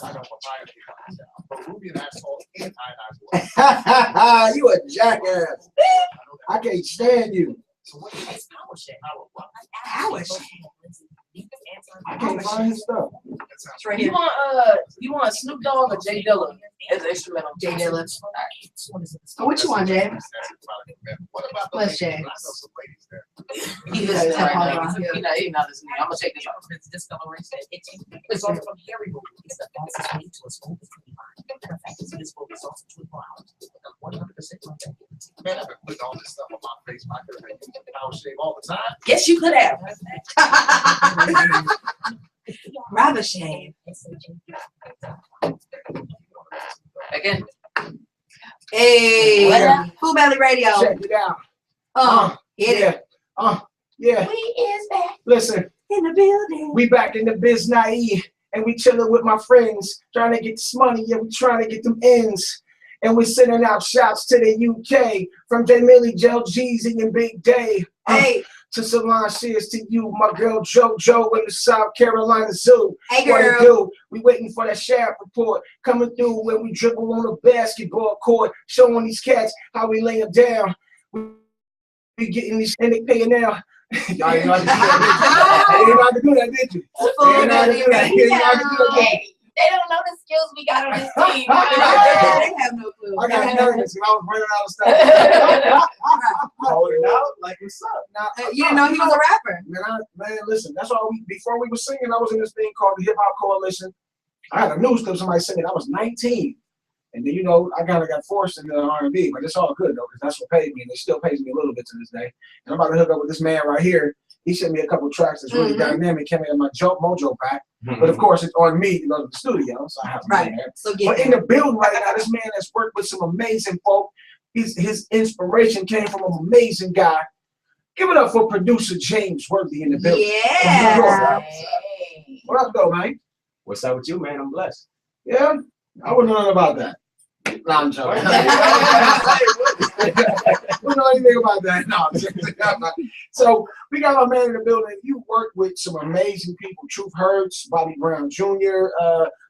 I know papaya pecan. Peruvian asphalt and iodized. You a jackass. I can't stand you. So what is It's power share. Power share. I can't find his stuff. that sounds It's right You here. want Snoop Dogg or Jay Dilla as an instrumental? Jay Dilla. Oh, what you want, Jay? What about the What's ladies? Jay? I know some ladies there. He Yeah, listening right hold now. on. He not listening. I'm gonna take this off. It's discoloration. It's also from Harry Movie. It's the fastest way to a smooth clean line. Matter of fact, it's in this book. It's also 24 hours. 100% longevity. Man, I've been putting all this stuff on my face. I could have been using power shave all the time. Yes, you could have. Rather shave. Again. Hey, What? Food Belly Radio. Check it out. Get it. Yeah. We is back. Listen, In the building. we back in the biz naive, and we chilling with my friends, trying to get this money. Yeah, we trying to get them ends. And we're sending out shouts to the UK, from J Millie, Jel Jeezy, and Big Day. Hey, To Solange, cheers to you, my girl JoJo in the South Carolina Zoo. hey, What it girl. do? We waiting for that sheriff report coming through when we dribble on the basketball court, showing these cats how we lay them down. We getting these and they paying now. Y'all didn't know how to do that. You didn't know how to do that, did you? Food You didn't know how to Belly do that. You didn't know how to do that. Hey, they don't know the skills we got on this team. Yeah, they have no clue. I got nervous and I was running out of stuff. Holding out like what's up? Now, You didn't know he was a rapper. Man, listen, that's why before we were singing, I was in this thing called the Hip Hop Coalition. I had a news clip, somebody singing, I was 19. And then, I kind of got forced into R&B, but it's all good, though, because that's what paid me, and it still pays me a little bit to this day. And I'm about to hook up with this man right here. He sent me a couple of tracks that's really dynamic, came in my Mojo pack. But, of course, it's on me to go to the studio, so I have to be Right. there. So But get in it. the building right now, this man has worked with some amazing folk. His inspiration came from an amazing guy. Give it up for producer James Worthy in the building. Yeah. Hey. What up, though, man? What's up with you, man? I'm blessed. Yeah? I wouldn't know nothing about that. No, I'm joking. We know anything about that. No, I'm joking. So we got our man in the building. You work with some amazing people. Truth Hurts, Bobby Brown Jr.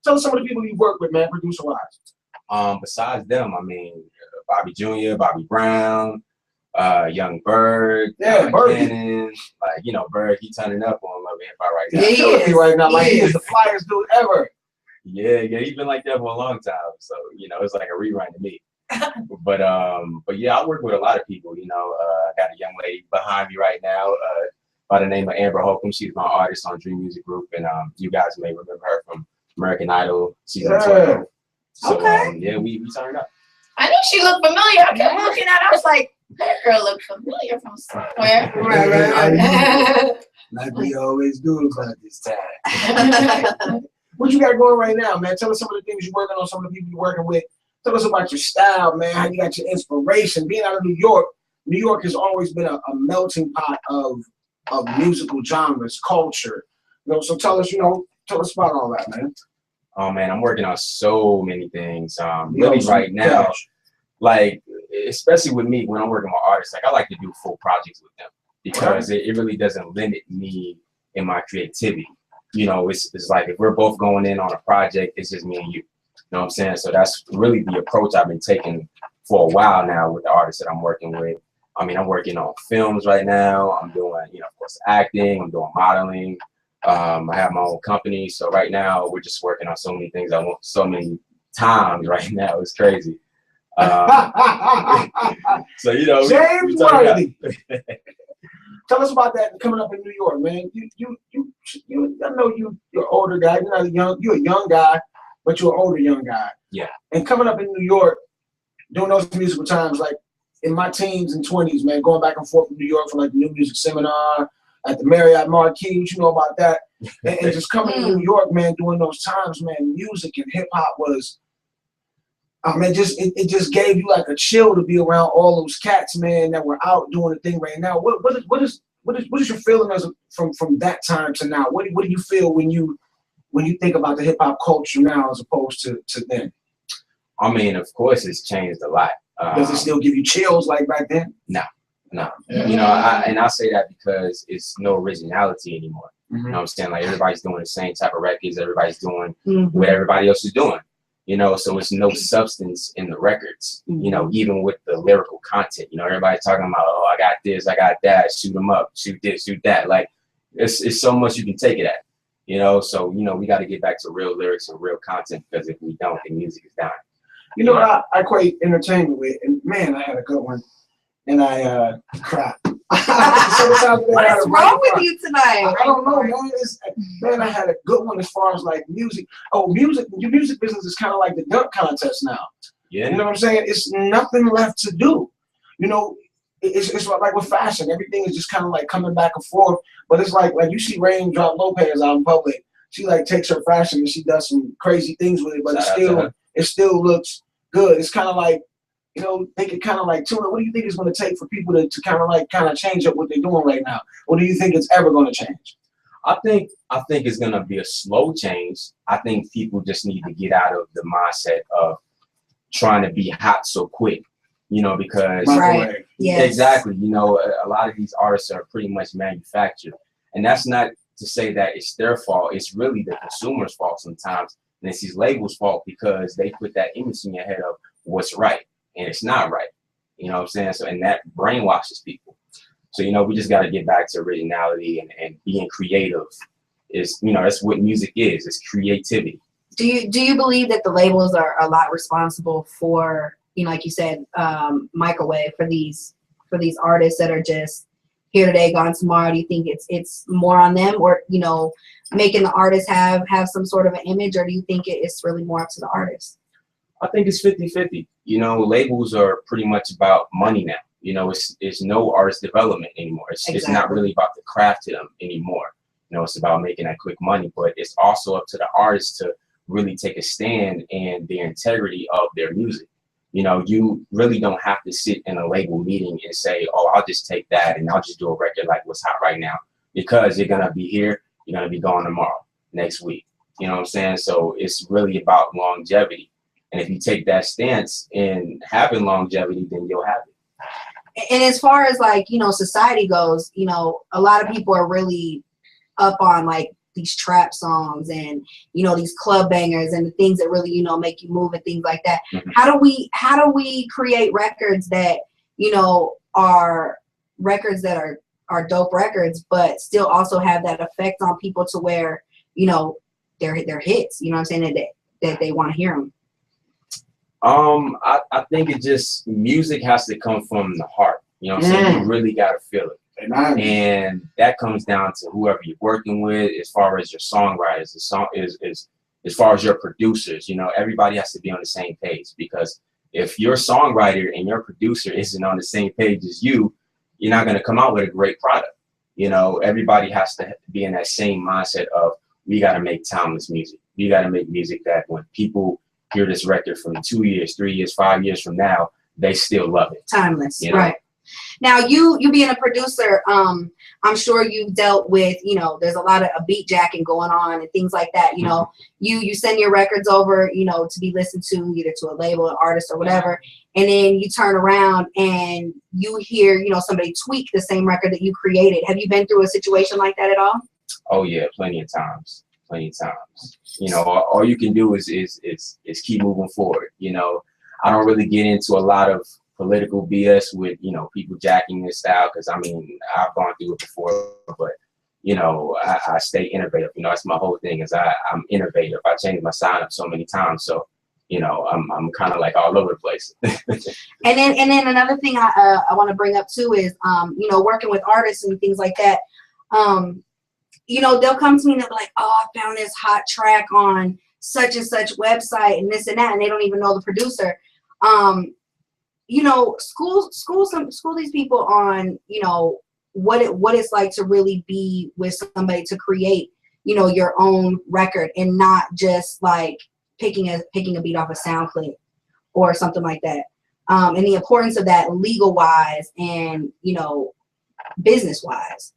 Tell us some of the people you work with, man, producer-wise. Besides them, I mean, Bobby Jr., Bobby Brown, Young Bird, Yeah, Bird. Cannon, Bird, he turning up on Love and Hip Hop right now. Yeah, he Killing me is. right now. Like He he is is. the flyest dude ever. Yeah, he's been like that for a long time. So, it's like a rerun to me. But yeah, I work with a lot of people, I got a young lady behind me right now, by the name of Amber Holcomb. She's my artist on Dream Music Group, and you guys may remember her from American Idol season 12. So Okay. yeah, we turned up. I knew she looked familiar. I kept looking at her. I was like, that girl looked familiar from somewhere. Right. Like we always do about this time. What you got going right now, man? Tell us some of the things you're working on, some of the people you're working with. Tell us about your style, man, how you got your inspiration. Being out of New York has always been a melting pot of musical genres, culture. So tell us about all that, man. Oh man, I'm working on so many things. Really right now, like especially with me when I'm working with artists, like I like to do full projects with them because it really doesn't limit me in my creativity. It's like if we're both going in on a project, it's just me and you. You know what I'm saying? So that's really the approach I've been taking for a while now with the artists that I'm working with. I mean, I'm working on films right now. I'm doing, of course, acting. I'm doing modeling. I have my own company. So right now we're just working on so many things. I want so many times right now. It's crazy. So, James Worthy. Tell us about that coming up in New York, man. I know you're older guy. You're not young. You're a young guy, but you're an older young guy. Yeah. And coming up in New York, doing those musical times, like in my teens and 20s, man, going back and forth from New York for like the New Music Seminar at the Marriott Marquis. What you know about that? And just coming to New York, man, during those times, man, music and hip hop was. It just gave you like a chill to be around all those cats, man, that were out doing the thing right now. What is your feeling from that time to now? What do you feel when you think about the hip hop culture now as opposed to then? I mean, of course, it's changed a lot. Does it still give you chills like back then? No. No. You know, I say that because it's no originality anymore. You know what I'm saying? Like everybody's doing the same type of records. Everybody's doing what everybody else is doing. You know, so it's no substance in the records. You know, even with the lyrical content. You know, everybody's talking about, oh, I got this, I got that. Shoot them up, shoot this, shoot that. Like it's so much you can take it at. You know, so you know we got to get back to real lyrics and real content, because if we don't, the music is dying. You know what I equate entertainment with, and man, I had a good one, and I cried. What is wrong with you tonight? I don't know, man. I had a good one as far as like music. Oh, music. Your music business is kind of like the dunk contest now. Yeah. You know what I'm saying? It's nothing left to do. You know, it's like with fashion. Everything is just kind of like coming back and forth. But it's like you see Raindrop Lopez out in public. She like takes her fashion and she does some crazy things with it, but it still looks good. It's kind of like, you know, they could kind of like tune it. What do you think it's going to take for people to kind of change up what they're doing right now? Or do you think it's ever going to change? I think it's going to be a slow change. I think people just need to get out of the mindset of trying to be hot so quick, you know, because right. Yes. Exactly, you know, a lot of these artists are pretty much manufactured, and that's not to say that it's their fault. It's really the consumer's fault sometimes, and it's these labels' fault because they put that image in your head of what's right, and it's not right. You know what I'm saying? So, and that brainwashes people. So, you know, we just got to get back to originality and being creative. Is, you know, that's what music is. It's creativity. Do you believe that the labels are a lot responsible for, you know, like you said, microwave for these artists that are just here today, gone tomorrow? Do you think it's more on them, or, you know, making the artists have some sort of an image, or do you think it's really more up to the artist? I think it's 50-50. You know, labels are pretty much about money now. You know, it's no artist development anymore. It's not really about the craft to them anymore. You know, it's about making that quick money, but it's also up to the artist to really take a stand in the integrity of their music. You know, you really don't have to sit in a label meeting and say, oh, I'll just take that and I'll just do a record like what's hot right now, because you're going to be here, you're going to be gone tomorrow, next week. You know what I'm saying? So it's really about longevity. And if you take that stance in having longevity, then you'll have it. And as far as like, you know, society goes, you know, a lot of people are really up on like these trap songs and, you know, these club bangers and the things that really, you know, make you move and things like that. How do we create records that, you know, are records that are dope records, but still also have that effect on people to where, you know, they're hits, you know what I'm saying, that they want to hear them? I think it just, music has to come from the heart. You know what I'm saying? You really got to feel it. And that comes down to whoever you're working with, as far as your songwriters, the song is as far as your producers. You know, everybody has to be on the same page, because if your songwriter and your producer isn't on the same page as you, you're not going to come out with a great product. You know, everybody has to be in that same mindset of, we got to make timeless music. We got to make music that when people hear this record from 2 years, 3 years, 5 years from now, they still love it. Timeless, you know? Right. Now, you being a producer, I'm sure you've dealt with, you know, there's a lot of a beat jacking going on and things like that. You know, you send your records over, you know, to be listened to either to a label, an artist, or whatever, and then you turn around and you hear, you know, somebody tweak the same record that you created. Have you been through a situation like that at all? Oh yeah, plenty of times. You know, all you can do is keep moving forward. You know, I don't really get into a lot of political BS with, you know, people jacking this style, because I mean, I've gone through it before, but you know, I stay innovative. You know, that's my whole thing, is I'm innovative. I change my sign up so many times, so you know, I'm kind of like all over the place. and then another thing I want to bring up too is, you know, working with artists and things like that. You know, they'll come to me and they'll be like, oh, I found this hot track on such and such website and this and that, and they don't even know the producer. You know, school these people on, you know, what it's like to really be with somebody to create, you know, your own record, and not just like picking a beat off a SoundCloud or something like that. And the importance of that legal wise and, you know, business wise.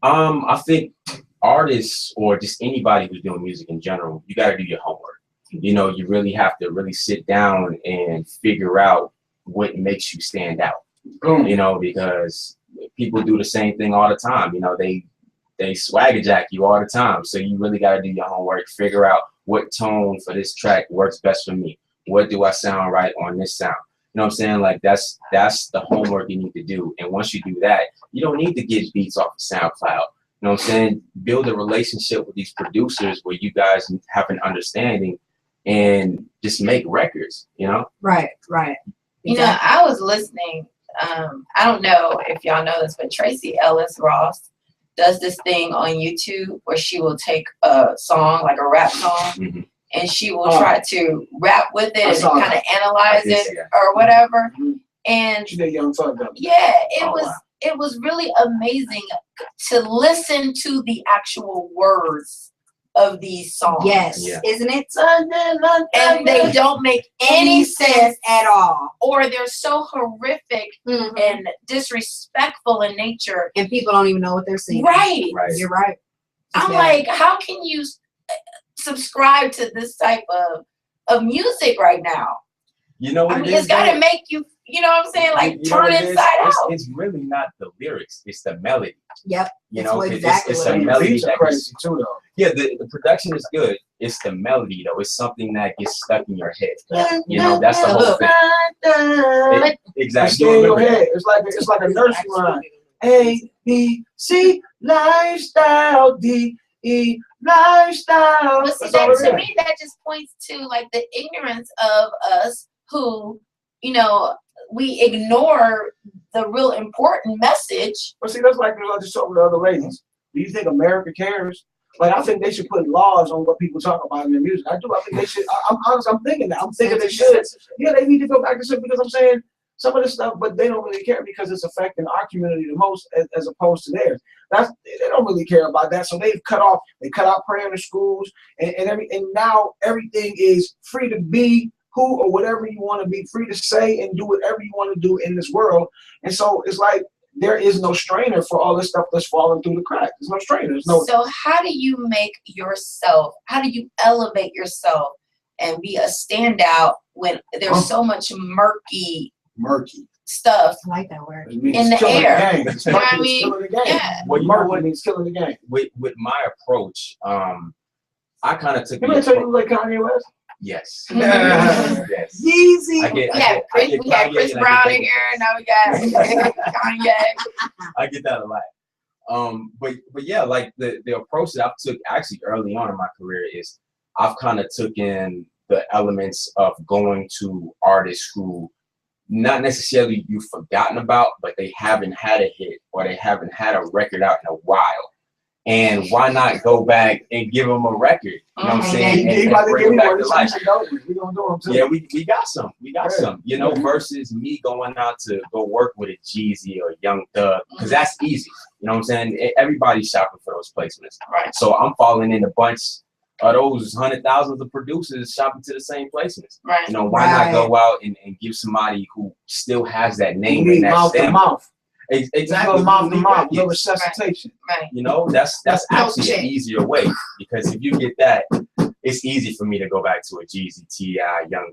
I think artists, or just anybody who's doing music in general, you got to do your homework. You know, you really have to really sit down and figure out what makes you stand out. Boom. You know, because people do the same thing all the time. You know, they swagger jack you all the time. So you really got to do your homework, figure out what tone for this track works best for me. What do I sound right on this sound? You know what I'm saying? Like that's the homework you need to do. And once you do that, you don't need to get beats off of SoundCloud. You know what I'm saying? Build a relationship with these producers where you guys have an understanding and just make records, you know? Right, right. You know, I was listening. I don't know if y'all know this, but Tracy Ellis Ross does this thing on YouTube where she will take a song, like a rap song, and she will try to rap with it and kind of analyze it or whatever. And She did Young Thug though. yeah, Oh, wow. it was really amazing to listen to the actual words of these songs. Yes, Yeah. isn't it? And they don't make any sense at all. or they're so horrific and disrespectful in nature. And people don't even know what they're saying. Right. Right. You're right. I'm Yeah. like, how can you subscribe to this type of music right now? You know what I it mean, is, it's got to though? make you, you know what I'm saying? Like You know what turn it is? inside out. It's really not the lyrics, it's the melody. Yep. You That's know, what 'cause exactly it's what a it is. melody Beats are that crazy too though. yeah, the production is good. It's the melody though. It's something that gets stuck in your head. You know, that's the whole thing. Exactly. It's in your head. It's like a nursery rhyme. A B C lifestyle D E lifestyle. But see, That's all that, it to is. me, that just points to like the ignorance of us who, you know, we ignore the real important message. But see, that's like I just told the other ladies. Do you think America cares? Like, I think they should put laws on what people talk about in their music. I do. I think they should. I'm honest. I'm thinking that. I'm thinking they should. Yeah, they need to go back to some because I'm saying some of this stuff, but they don't really care because it's affecting our community the most as opposed to theirs. They don't really care about that. So they cut out prayer in the schools and now everything is free to be who or whatever you want to be, free to say and do whatever you want to do in this world. And so it's like there is no strainer for all this stuff that's falling through the cracks. There's no strainer. There's no. So how do you make yourself, how do you elevate yourself and be a standout when there's so much murky stuff I like that word. It means in the killing air? game. It's You know what I murky, it's mean? killing the game. Yeah. Well, you know Murky what? means killing the game. With my approach, I kind of took You mean tell you like Kanye West? yes. Mhm. Yes. Yeezy. I get We had Chris Kanye and I Brown get in here, now we got Kanye. I get that a lot. But yeah, like the approach that I took actually early on in my career is I've kind of taken the elements of going to artists who not necessarily you've forgotten about, but they haven't had a hit or they haven't had a record out in a while. And why not go back and give them a record? You know what I'm saying? He And about to bring give them me back one. to life. We gonna do them too. Yeah, we got some. We got Yeah. some. You know, versus me going out to go work with a Jeezy or Young Thug, because that's easy. You know what I'm saying? Everybody's shopping for those placements. Right. So I'm falling in a bunch of those 100,000s of producers shopping to the same placements. Right. You know, why not go out and give somebody who still has that You name need and that mouth to stamp? mouth. Exactly. Mouth to You mouth. need No records. resuscitation. Right. You know, that's actually check. an easier way, because if you get that, it's easy for me to go back to a Jeezy, T.I., Young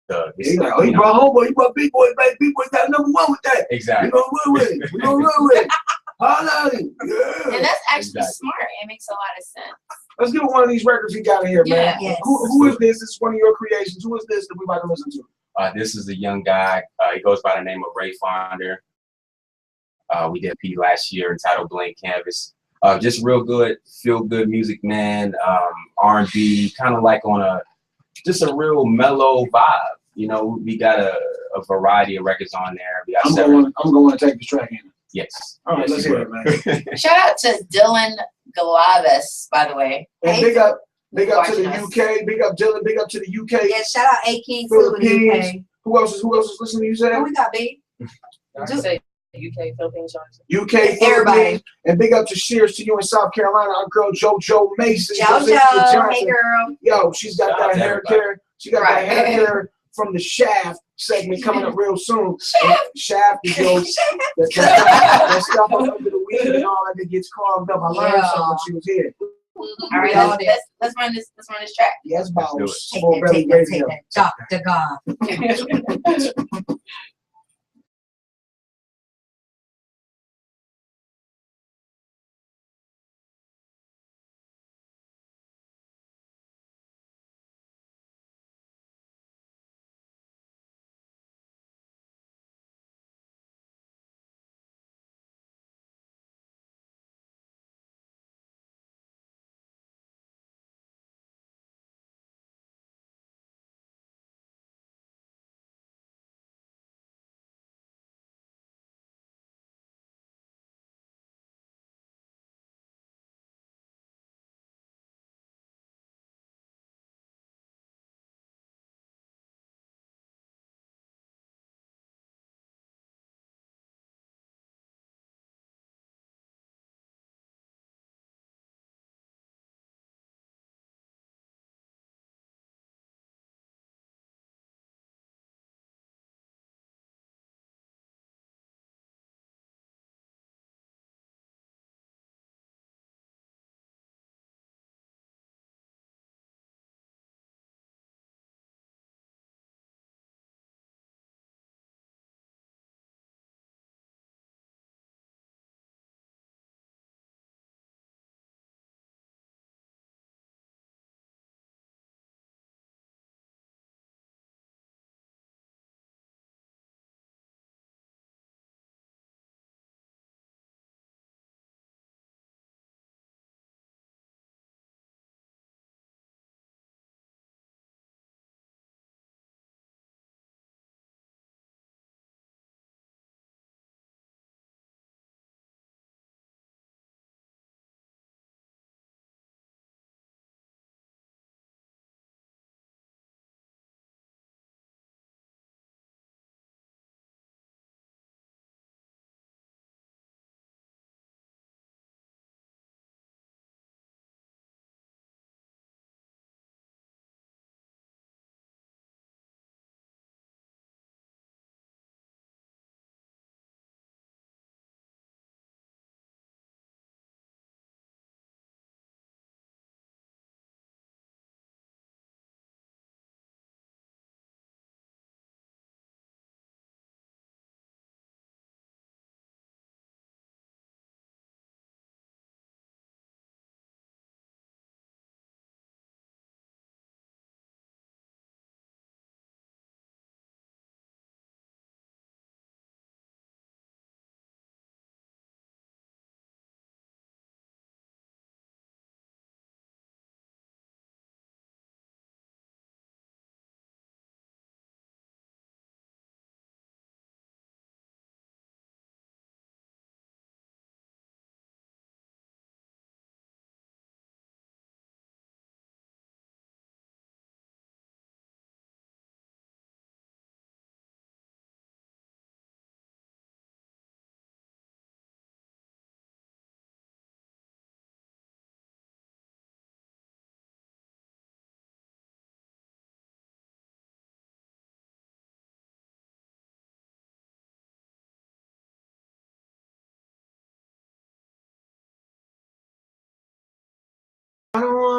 Thug. It's He like, like, oh, you you know, brought homeboy, you brought big boy, baby. Big boy got number one with that. exactly. We gonna run with it. We gonna run with it. Holla at him. Yeah. And that's actually Exactly. smart. It makes a lot of sense. Let's get one of these records we got in here, man. Yeah. Yes. Who is this? This is one of your creations. Who is this that we about to listen to? This is a young guy. He goes by the name of Ray Fonder. We did a P last year entitled Blank Canvas. Just real good, feel good music, man. R&B, kind of like on just a real mellow vibe. You know, we got a variety of records on there. We got I'm going to take this track in. Yes. All right, Yes, let's you hear will. it, man. Shout out to Dylan Galavis, by the way. And big up to the Watching us. UK. Big up Dylan. Big up to the UK. Yeah, shout out A King too in the UK. Philippines. Who else is listening to you say? Who we got, babe? I say UK, Philippines, UK, Everybody. Philippines. And big up to Cheers to you in South Carolina. Our girl JoJo Mason. JoJo, Johnson. hey girl. Yo, she's got Shout out that to hair everybody. care. She got Right. that hair care from the Shaft segment coming up real soon. Shaft is your that stuff under the weed and all that gets carved up. I learned Yeah. something when she was here. All right, all let's run this track. Yes, Let's do boss. Take Full that, belly take that, take radio. that. Dr. God.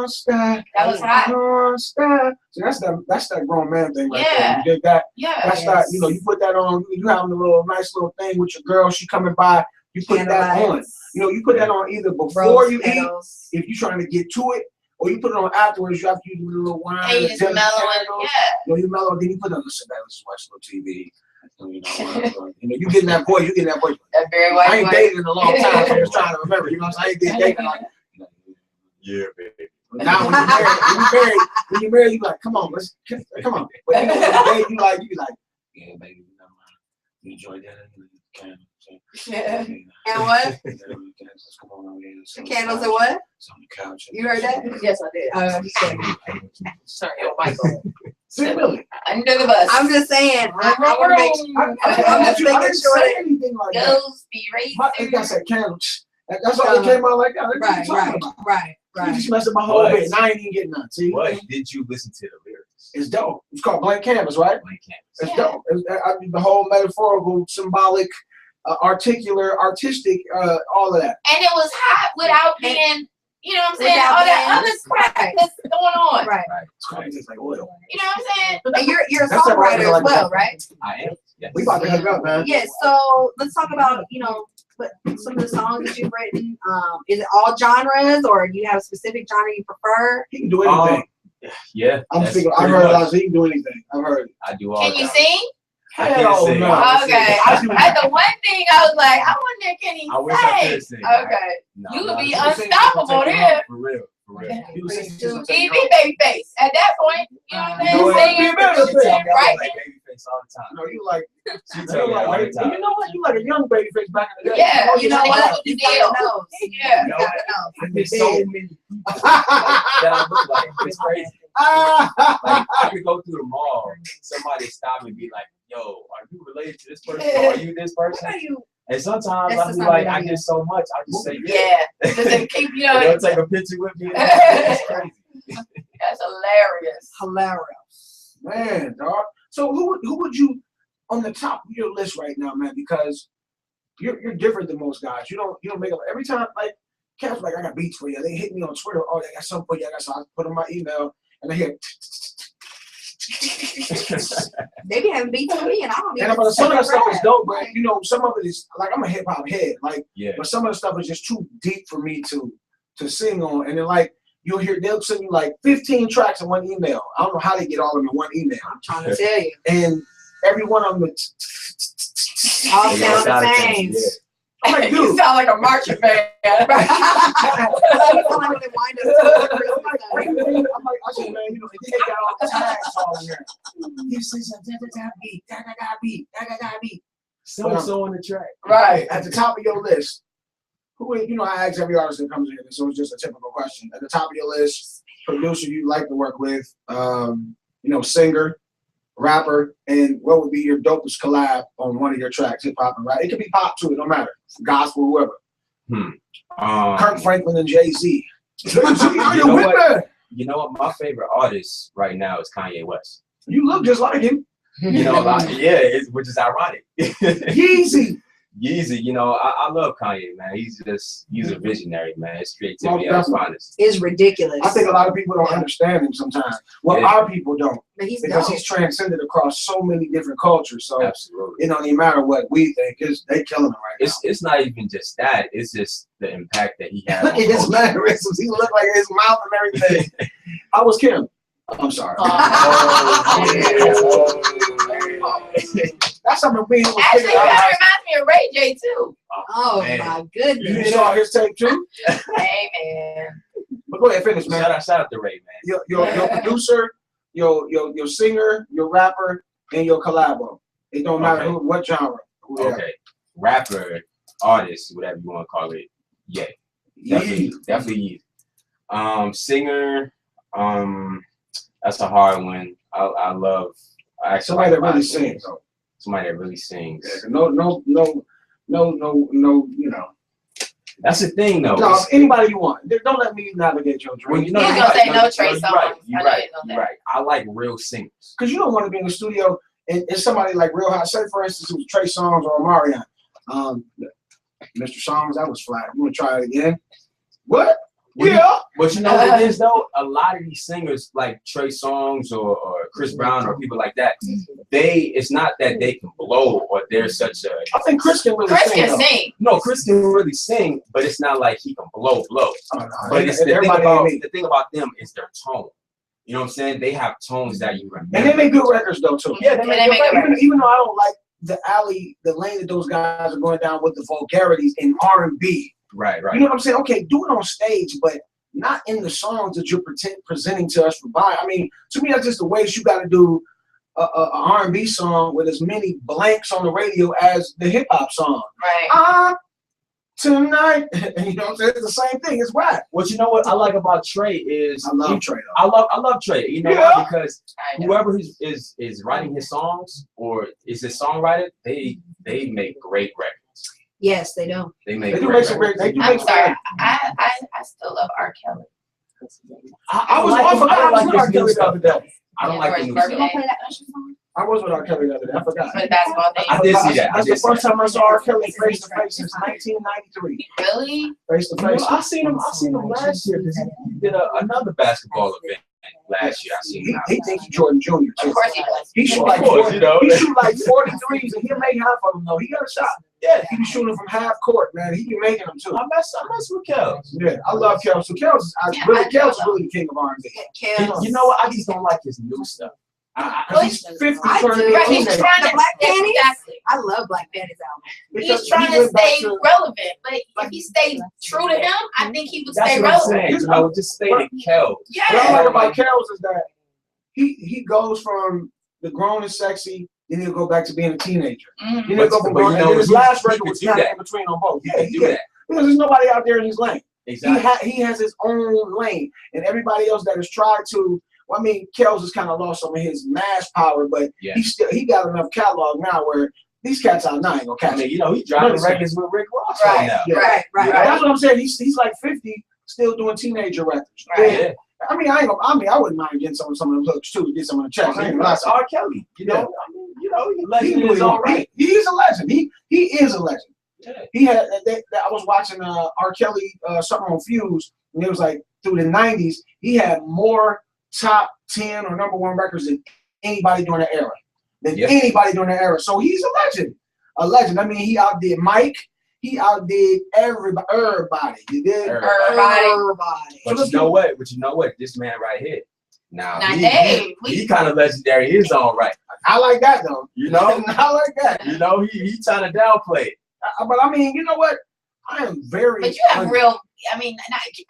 Star. That was hot. North Star. So that's that grown man thing right there. Yeah. You dig that? Yeah. That's that, you know, you put that on, you having a little nice little thing with your girl, she coming by, you put that on. You know, you put that on either before you eat, if you're trying to get to it, or you put it on afterwards, you have to use a little wine. And you just mellow it, yeah. You know, you mellow, then you put on, listen, man, let's watch a little TV. You know, you getting that voice, That very white I ain't voice. dated in a long time, so I'm just trying to remember, you know what I'm saying? I ain't been dating like, Yeah, baby. now when you're married, you like, come on, come on. But you know, when you date, you be like, yeah, baby, you enjoy that, you can. Yeah. And what? Come on over here. The candles and what? It's on the couch. You heard that? Yes, I did. Sorry, oh Michael. See, really? Under the bus. I'm just saying. I wanna make- I'm just making I didn't sure say that. anything like that. Ghost be I think I racing. said candles. That's why it came out like that. What are you talking about? You just messed up my whole But- bit. Now I ain't even getting none. See? But did you listen to the lyrics? It's dope. It's called Blank Canvas, right? Blank Canvas. It's Yeah. dope. The whole metaphorical, symbolic, articular, artistic, all of that. And it was hot without being, you know what I'm saying? Without All that being- other crap that's going on. Right. It's called just like oil. You know what I'm saying? And you're a That's the right songwriter like as well, that. right? I am. Yes. We about to hook up, man. Yes. So let's talk about, what some of the songs that you've written. Is it all genres, or do you have a specific genre you prefer? He can do anything. Yeah. I'm that's thinking. I pretty heard a much- lot. He can do anything. I've heard. I do all Can you that. sing? I can't Hell sing. no. I can't Okay. sing. That's the one thing I was like, I wonder can he I wish I sing? could sing. Okay. No, You no, would be I can't sing. unstoppable there. For real. For real. He was singing He be babyface at that point. You know what I'm You know what? saying? Singing, Be better She than tell producing, me I right? look like Babyface all the time. No, you like. She You tell me all the time. You know what? You like a young baby face back in the day. Yeah, You know That's what? what you You did. gotta know. Yeah. You gotta know. I get so many people that I look like. It's crazy. Like I could go through the mall, somebody stop me and be like, "Yo, are you related to this person? Or are you this person?" And sometimes That's I'll just be not like, a good I idea. get so much, I just say, Yeah. Just to keep, you know, They'll take a picture with me. It's crazy. that's hilarious. Hilarious. Man, dog. So who would you on the top of your list right now, man? Because you're different than most guys. You don't make up every time. Like cats, like I got beats for you. They hit me on Twitter. Oh, they got something for you. I got something. I put in my email, and they hear. They be having beats with me, and I don't even. And but some of that stuff is rap. dope, but some of it is like I'm a hip hop head, like, Yeah. but some of the stuff is just too deep for me to sing on. And then like they'll send you like 15 tracks in one email. I don't know how they get all of them in one email, I'm trying to tell you. and every one of them. All They all sound gotta the change, same. yeah. I'm like, You dude. sound like a marching band. I'm like, I said, man, they got all the tags all in there. He says, da beat, da beat, da beat. So on the track. Right. At the top of your list, who I ask every artist that comes in, so it's just a typical question. At the top of your list, producer you'd like to work with, singer, rapper, and what would be your dopest collab on one of your tracks, hip hop and rap? It could be pop too, it don't matter. Gospel, whoever. Kirk Franklin and Jay-Z. You know what? My favorite artist right now is Kanye West. You look just like him. Which is ironic. Yeezy. Yeezy, I love Kanye, man. He's a visionary, man. His creativity at its finest. It's ridiculous. I think a lot of people don't understand him sometimes. Well, Yeah. our people don't, But he's because dope. he's transcended across so many different cultures. So Absolutely. it don't even matter what we think. They killing him right now. It's not even just that. It's just the impact that he has. Look on at his culture. mannerisms. He look like his mouth and everything. How was Kim? I'm sorry. That's something we was Actually, thinking. that reminds me of Ray J too. Oh Man. my You goodness. saw his tape too? Hey man. But go ahead, finish, man. Shout out to Ray, man. Your producer, your singer, your rapper, and your collabo. It don't matter Okay. what genre. Who they are. Okay. Rapper, artist, whatever you want to call it. Yeah. Definitely. Singer, that's a hard one. I love Somebody that really sings. Though. Somebody that really sings. Yeah, no, That's the thing, though. No, anybody you want. Don't let me navigate your Well, dream. He's gonna say no Trey you're songs. right. I You're know right. he's gonna You're say. right. I like real singers. Because you don't want to be in the studio and somebody like real hot. Say, for instance, it was Trey Songz or Omarion. Mr. Songz, that was flat. You want to try it again? What? Yeah. But you know what it is though? A lot of these singers like Trey Songz or Chris Brown or people like that, it's not that they can blow or they're such a. I think Chris can really Chris sing. can though. sing. No, Chris can really sing, but it's not like he can blow. Oh, no, But it's the everybody ain't me. thing about them is their tone. You know what I'm saying? They have tones that you remember. And they make good records though too. Yeah, And they make good Even though I don't like the lane that those guys are going down with the vulgarities in R&B. Right. You know what I'm saying? Okay, do it on stage, but not in the songs that you're presenting to us for buy. I mean, to me, that's just the ways you got to do a R&B song with as many blanks on the radio as the hip hop song. Right. Tonight, you know what I'm saying? It's the same thing. It's whack. What you know what I like about Trey is I love Trey. Though. I love Trey. You know Yeah. why? Because I know. whoever is writing his songs or is his songwriter, they make great records. Yes, they do. They make They do great make some great. records. They do I'm make some. sorry. I still love R. Kelly. I was like off. his- I I don't was like with R. his Kelly new the stuff. other day. I don't Yeah, like or the his new You birthday. gonna play that Usher song? I was with R. Kelly the other day. I forgot. For the basketball thing. I did see that. That's the first time I saw R. Kelly face to face since 1993. Really? Face to You know, face. I seen him last year because he did another basketball event last year. I seen him. He thinks he's Jordan Jr. too. Of course he does. He shoot Of like course, 40, you know. he shoot like 43s and he'll make half of them though. He got a shot. Yeah, He be shooting from half court, man. He be making them too. I mess with Kel. Yeah, I love Kels. So Kels is Yeah, Kels is I really the king of R&B. Kels. You know what? I just don't like his new stuff. Because he's 50 I turning do. to be a Right, he's teenager. trying to The Black Panties? exactly. I love Black Panties album. Because He's trying he to went back stay relevant, but if he stayed true to him, I think he would That's stay what I'm relevant. saying. You know, just stay to Kel. What I like Yeah. about Kels is that he goes from the grown and sexy, then he'll go back to being a teenager. Mhm. Then he'll go from But you grown, and know, then his he- last he record could was do kind of that. in between on both. He Yeah, could he do can. that. Because there's nobody out there in his lane. Exactly. He has his own lane, and everybody else that has tried to. Well, I mean, Kels has kind of lost some of his mass power, but Yeah. he got enough catalog now where these cats out now ain't gonna catch I mean, him. you know, he's dropping Listen. records with Rick Ross Right. right now. Yeah. Right. That's what I'm saying. He's like 50, still doing teenager records. Right. Yeah. I mean, I wouldn't mind getting some of them hooks too, get some of the checks. I ain't gonna lie That's to you. R. Kelly. You know, Yeah. I mean, you know, he's He legend can in do his it. own right. He is a legend. He is a legend. Yeah. He had. I was watching R. Kelly something on Fuse, and it was like through the '90s, he had more top 10 or #1 records than anybody during the era. Anybody during the era. So he's a legend. A legend. I mean, he outdid Mike. He outdid everybody. You did. Everybody. But you know what? This man right here. Now Dave, he kind of legendary in his own right. I like that though. You know? I like that. You know, he trying to downplay it. But I mean, you know what? I am very. But you have real. I mean,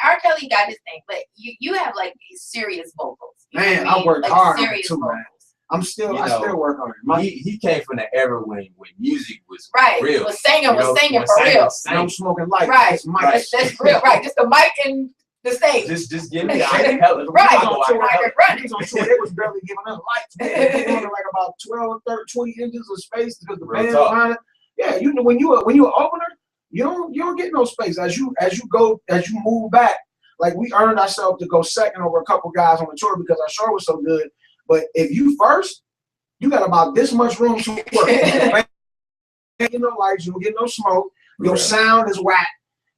R. Kelly got his thing, but you have like these serious vocals. You know Man, what I worked Like hard on it serious too, man. vocals. I still work on it. He came from the era when music was Right. real. Was singing You know, for when real. singing. I'm smoking light. Right. It's Mike. That's real. Right. Just the mic and the stage. Just give me acapella. Right. I go I acapella. could run He it. was on tour. They was barely giving us lights. They were like about 12, 30, 20 inches of space because the Real band's talk. behind it. Yeah, you know when you're an opener, you don't get no space as you move back. Like we earned ourselves to go second over a couple guys on the tour because our show was so good. But if you first, you got about this much room to work. You don't get no lights, you don't get no smoke. Your Right. sound is whack.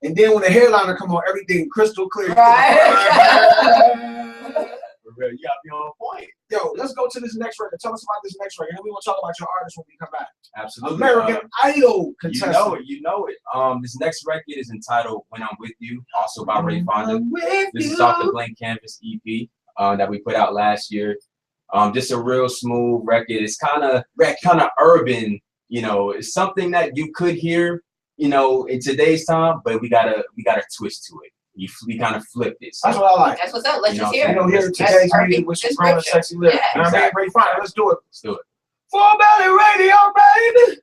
And then when the headliner come on, everything crystal clear. Right. For real, you gotta be on point. Yo, let's go to this next record. Tell us about this next record. And then we want to talk about your artist when we come back. Absolutely. American Idol contestant. You know it. This next record is entitled "When I'm With You," also by Ray Fonda. I'm with This is you. off the Blank Canvas EP that we put out last year. Just a real smooth record. It's kind of urban. You know, it's something that you could hear, you know, in today's time, but we got a twist to it. We kind of flipped it. So, That's what I like. That's what's up. Let's You just know, hear You it. know, hear That's today's perfect music with some grown and description. sexy lyrics. Yeah. And I mean, Ray Fonda, let's do it. let's do it. Full Belly Radio, baby.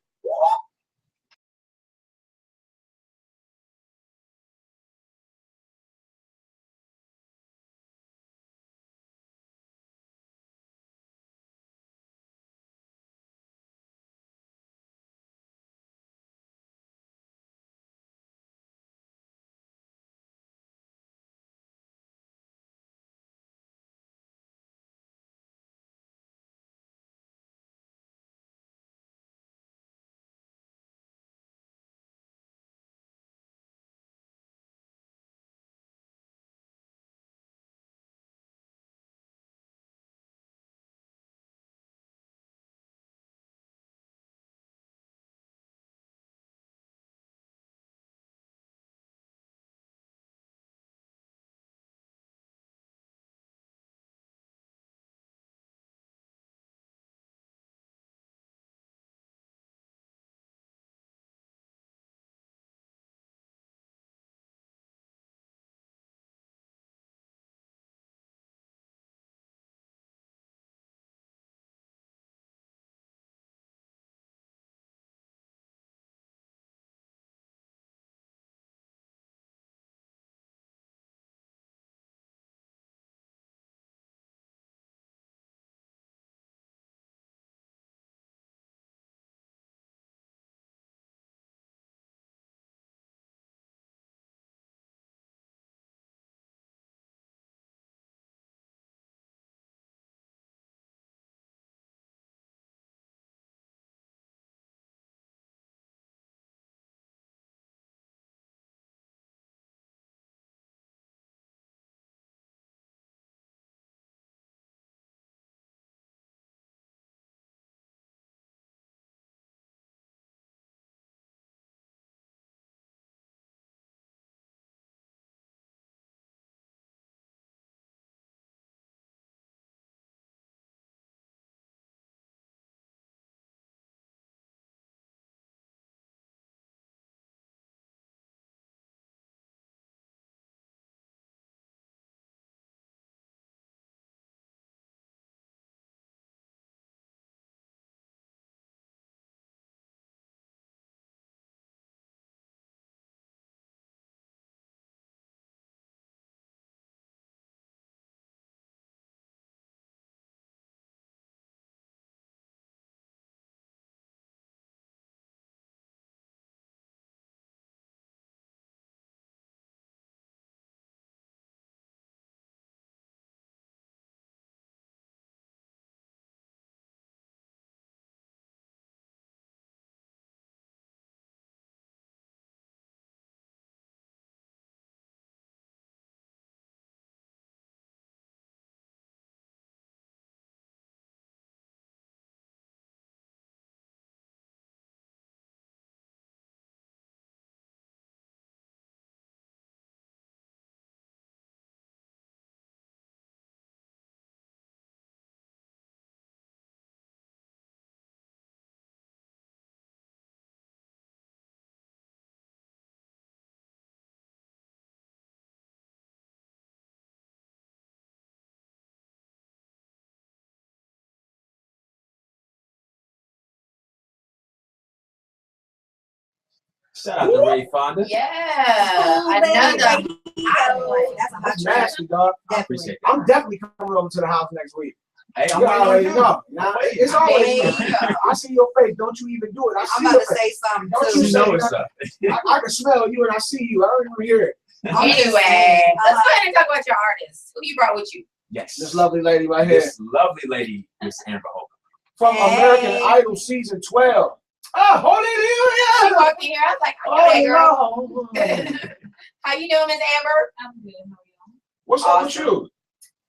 Shout out to Ray Fonda. Yeah, another hot one. That's a hot That's choice. nasty, dog. I appreciate that. I'm definitely coming over to the house next week. Hey, I'm You waiting on already you. know. Now, it's always Hey. I see your face. Don't you even do it. I I'm see about your to face. say something Don't too. you You say know it. it's up. I can smell you and I see you. I don't even hear it. I'm just Anyway, saying, let's go ahead and talk about your artists. Who you brought with you? Yes. This lovely lady right here This lovely lady, Miss Amber Hope. from Hey. American Idol season 12. Ah, She hallelujah! walked in here. I was like, I know that girl. Oh, Lord. How you doing, Miss Amber? I'm good. How are you? What's up with you?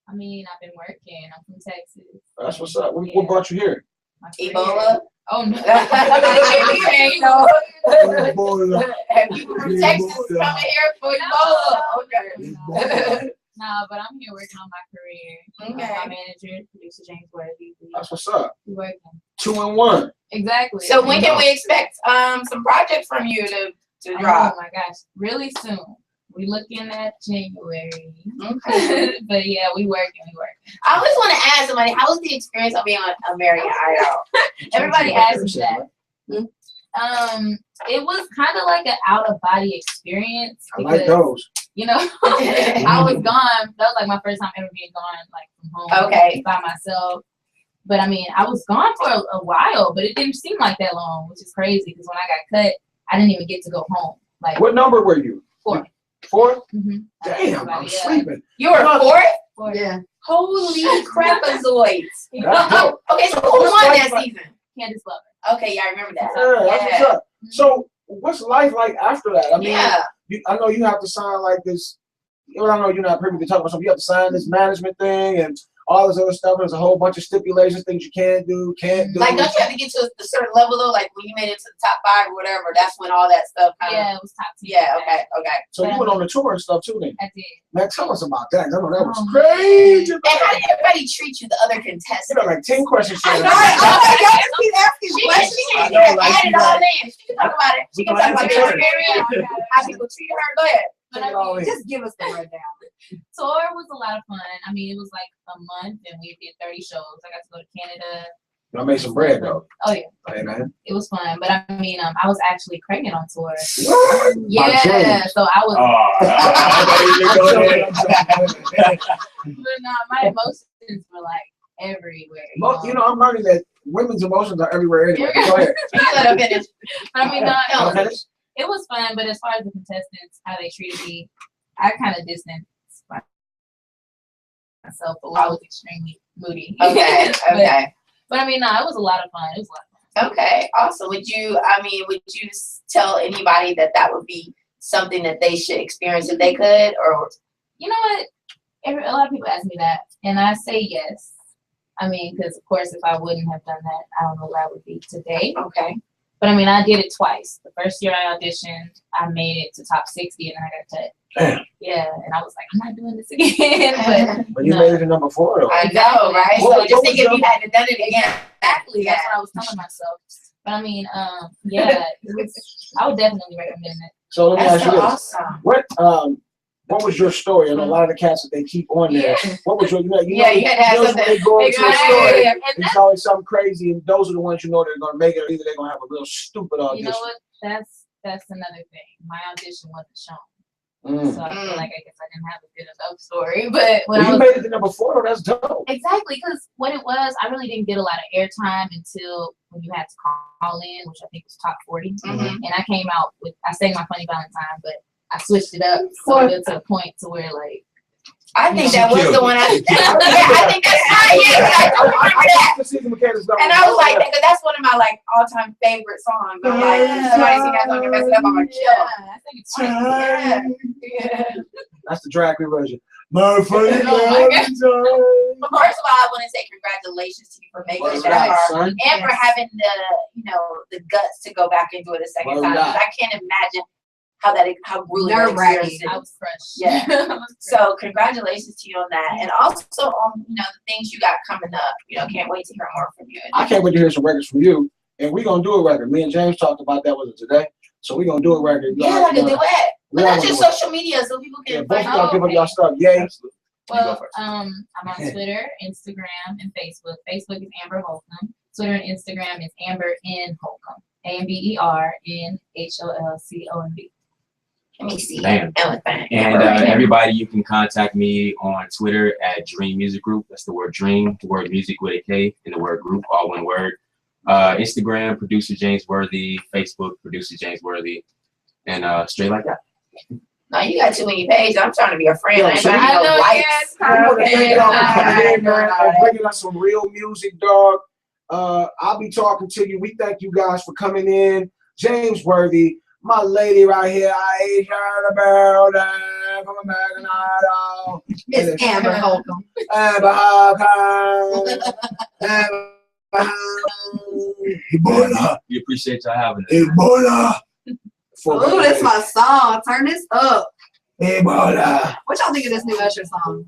I mean, I've been working. I'm from Texas. That's what's up. What brought you here? My career- Ebola. Oh no. You know, Ebola. and people from Texas coming here for Ebola. Okay. No, but I'm here working on my career. Okay. My manager, producer James Worthy. That's what's up. We working. 2 and 1. Exactly. So when can we expect some projects from you to Oh drop? my gosh, really soon. We looking at January. Okay. But yeah, we working. I always want to ask somebody, how was the experience of being on American Idol? Everybody asks me that. Hmm? It was kind of like an out of body experience I like because, those. you know, I was gone. That was like my first time ever being gone, like from home, Okay. by myself. But I mean, I was gone for a while, but it didn't seem like that long, which is crazy because when I got cut, I didn't even get to go home. Like What number were you? 4. 4? Mm-hmm. Damn, I'm Yeah. sleeping. You were fourth? 4. Yeah. Holy crapazoids. That's dope. Okay, so who won that season? Candace Lover. Okay, yeah, I remember that. Yeah, that's what's up. So, what's life like after that? I mean, Yeah. I know you have to sign like this. I know you're not privy to talk about something. You have to sign this management thing and all this other stuff. There's a whole bunch of stipulations, things you can't do. Like, don't you have to get to a certain level though? Like when you made it to the top 5 or whatever, that's when all that stuff kind of. Yeah, it was top 10. Yeah. Okay. Okay. So you went on the tour and stuff too, then. I did. Man, tell us about that. I know that was Oh, crazy. And how did everybody treat you? The other contestants. You know, like 10 questions. I know. Y'all just keep asking She questions. can I know, like, add she it all like- in. She can talk about it. She can We talk gonna about your answer experience, how people treated her. Go ahead. But I all mean, in. Just give us the rundown. tour was a lot of fun. I mean, it was like a month and we did 30 shows. I got to go to Canada. I made some bread though. Oh yeah, Hey man. it was fun. But I mean, I was actually pregnant on tour. What? Yeah, James. so I was. But no, my emotions were like everywhere. You know, I'm learning that women's emotions are everywhere anyway. Go ahead. You let her finish. But I mean, no, I'll finish. it was fun. But as far as the contestants, how they treated me, I kind of distanced myself. But I was extremely moody. Okay. Okay. But I mean, no, it was a lot of fun. It was a lot of fun. Okay. Awesome. Would you tell anybody that would be something that they should experience if they could, or? You know what? A lot of people ask me that, and I say yes. I mean, because of course, if I wouldn't have done that, I don't know where I would be today. Okay. But I mean, I did it twice. The first year I auditioned, I made it to top 60, and then I got cut. Damn. Yeah, and I was like, I'm not doing this again. But you No. made it to number 4 though. I know, right? What- So what just was think if your- you hadn't done it again. Exactly. Yeah. That's what I was telling myself. But I mean, yeah, I would definitely recommend it. So let me That's ask you so this. awesome. What was your story? I know a lot of the cats that they keep on there. What was your, Yeah, you had to have those something. when they go into a Yeah, story, yeah, And it's always something crazy, and those are the ones you know they're gonna make it, or either they're gonna have a real stupid you audition. know what? That's another thing. My audition wasn't shown. Mm. So I feel like I guess I didn't have a good enough story. But when Well, I you was made it to number 4 though. That's dope. exactly, because what it was, I really didn't get a lot of airtime until when you had to call in, which I think was top 40. Mhm. And I came out with, I sang my Funny Valentine, but I switched it up sort of to a point to where like, I think She that was killed the it. one. I think that's right. Yes, I do remember that. The season mechanics though. And I was like, because that's one of my like all-time favorite songs. I'm like, somebody sing that song and mess it up, I'm gonna chill. I think it's Yeah. Yeah. That's the drag queen version. My funny Oh my God. Valentine. But first of all, I want to say congratulations to you for making Word it that up, far son. and for having the guts to go back and do it a second Word time. 'Cause up. I can't imagine how grueling that Nerve-wracking. experience is. I was crushed. Yeah. I was crushed. So congratulations to you on that, and also on the things you got coming up. Can't wait to hear more from you. I can't wait to hear some records from you. And we're gonna do a record. Me and James talked about that with it today. So we're gonna do a record. Yeah, like a duet, but Yeah, not we're just gonna- social media, so people Yeah, can both find of y'all out. give up y'all stuff. Yay. Absolutely. You go Well, first. I'm on Twitter, Instagram, and Facebook. Facebook is Amber Holcomb. Twitter and Instagram is Amber N Holcomb. AMBERNHOLCONB. Let me see. Damn. That was fine. And everybody, you can contact me on Twitter at Dream Music Group. That's the word dream, the word music with a K, and the word group, all one word. Instagram, Producer James Worthy. Facebook, Producer James Worthy. And straight like that. No, you got too many pages. I'm trying to be a friend. Yo, I ain't so trying I to know, no likes. yes, I want to thank y'all for coming in, man, Okay. and bringing us some real music, dog. I'll be talking to you. We thank you guys for coming in. James Worthy, my lady right here. I ain't heard about that. Coming back and all. It's Amber Holcomb. Amber Holcomb. Amber Holcomb. Ebola. We appreciate y'all having us. Ebola. Ooh, that's my song. Turn this up. Ebola. What y'all think of this new Usher song?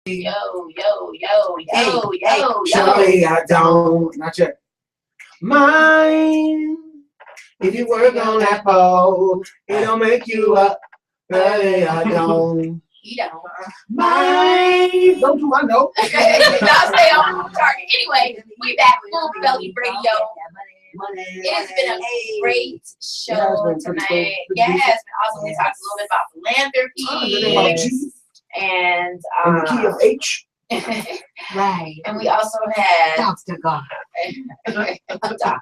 Yo, yo, yo, yo, Hey, yo, yo. Surely I don't. Not yet. Mine. If you work on that pole, it'll make you up. Surely I don't. You don't. Mine. Don't do my note. Y'all stay on target. Anyway, we back full belly radio. It has been a great show tonight. Yeah, it's been awesome. We talked a little bit about philanthropy and In the key of H. Right. and we also had Dr. God. Dr. God.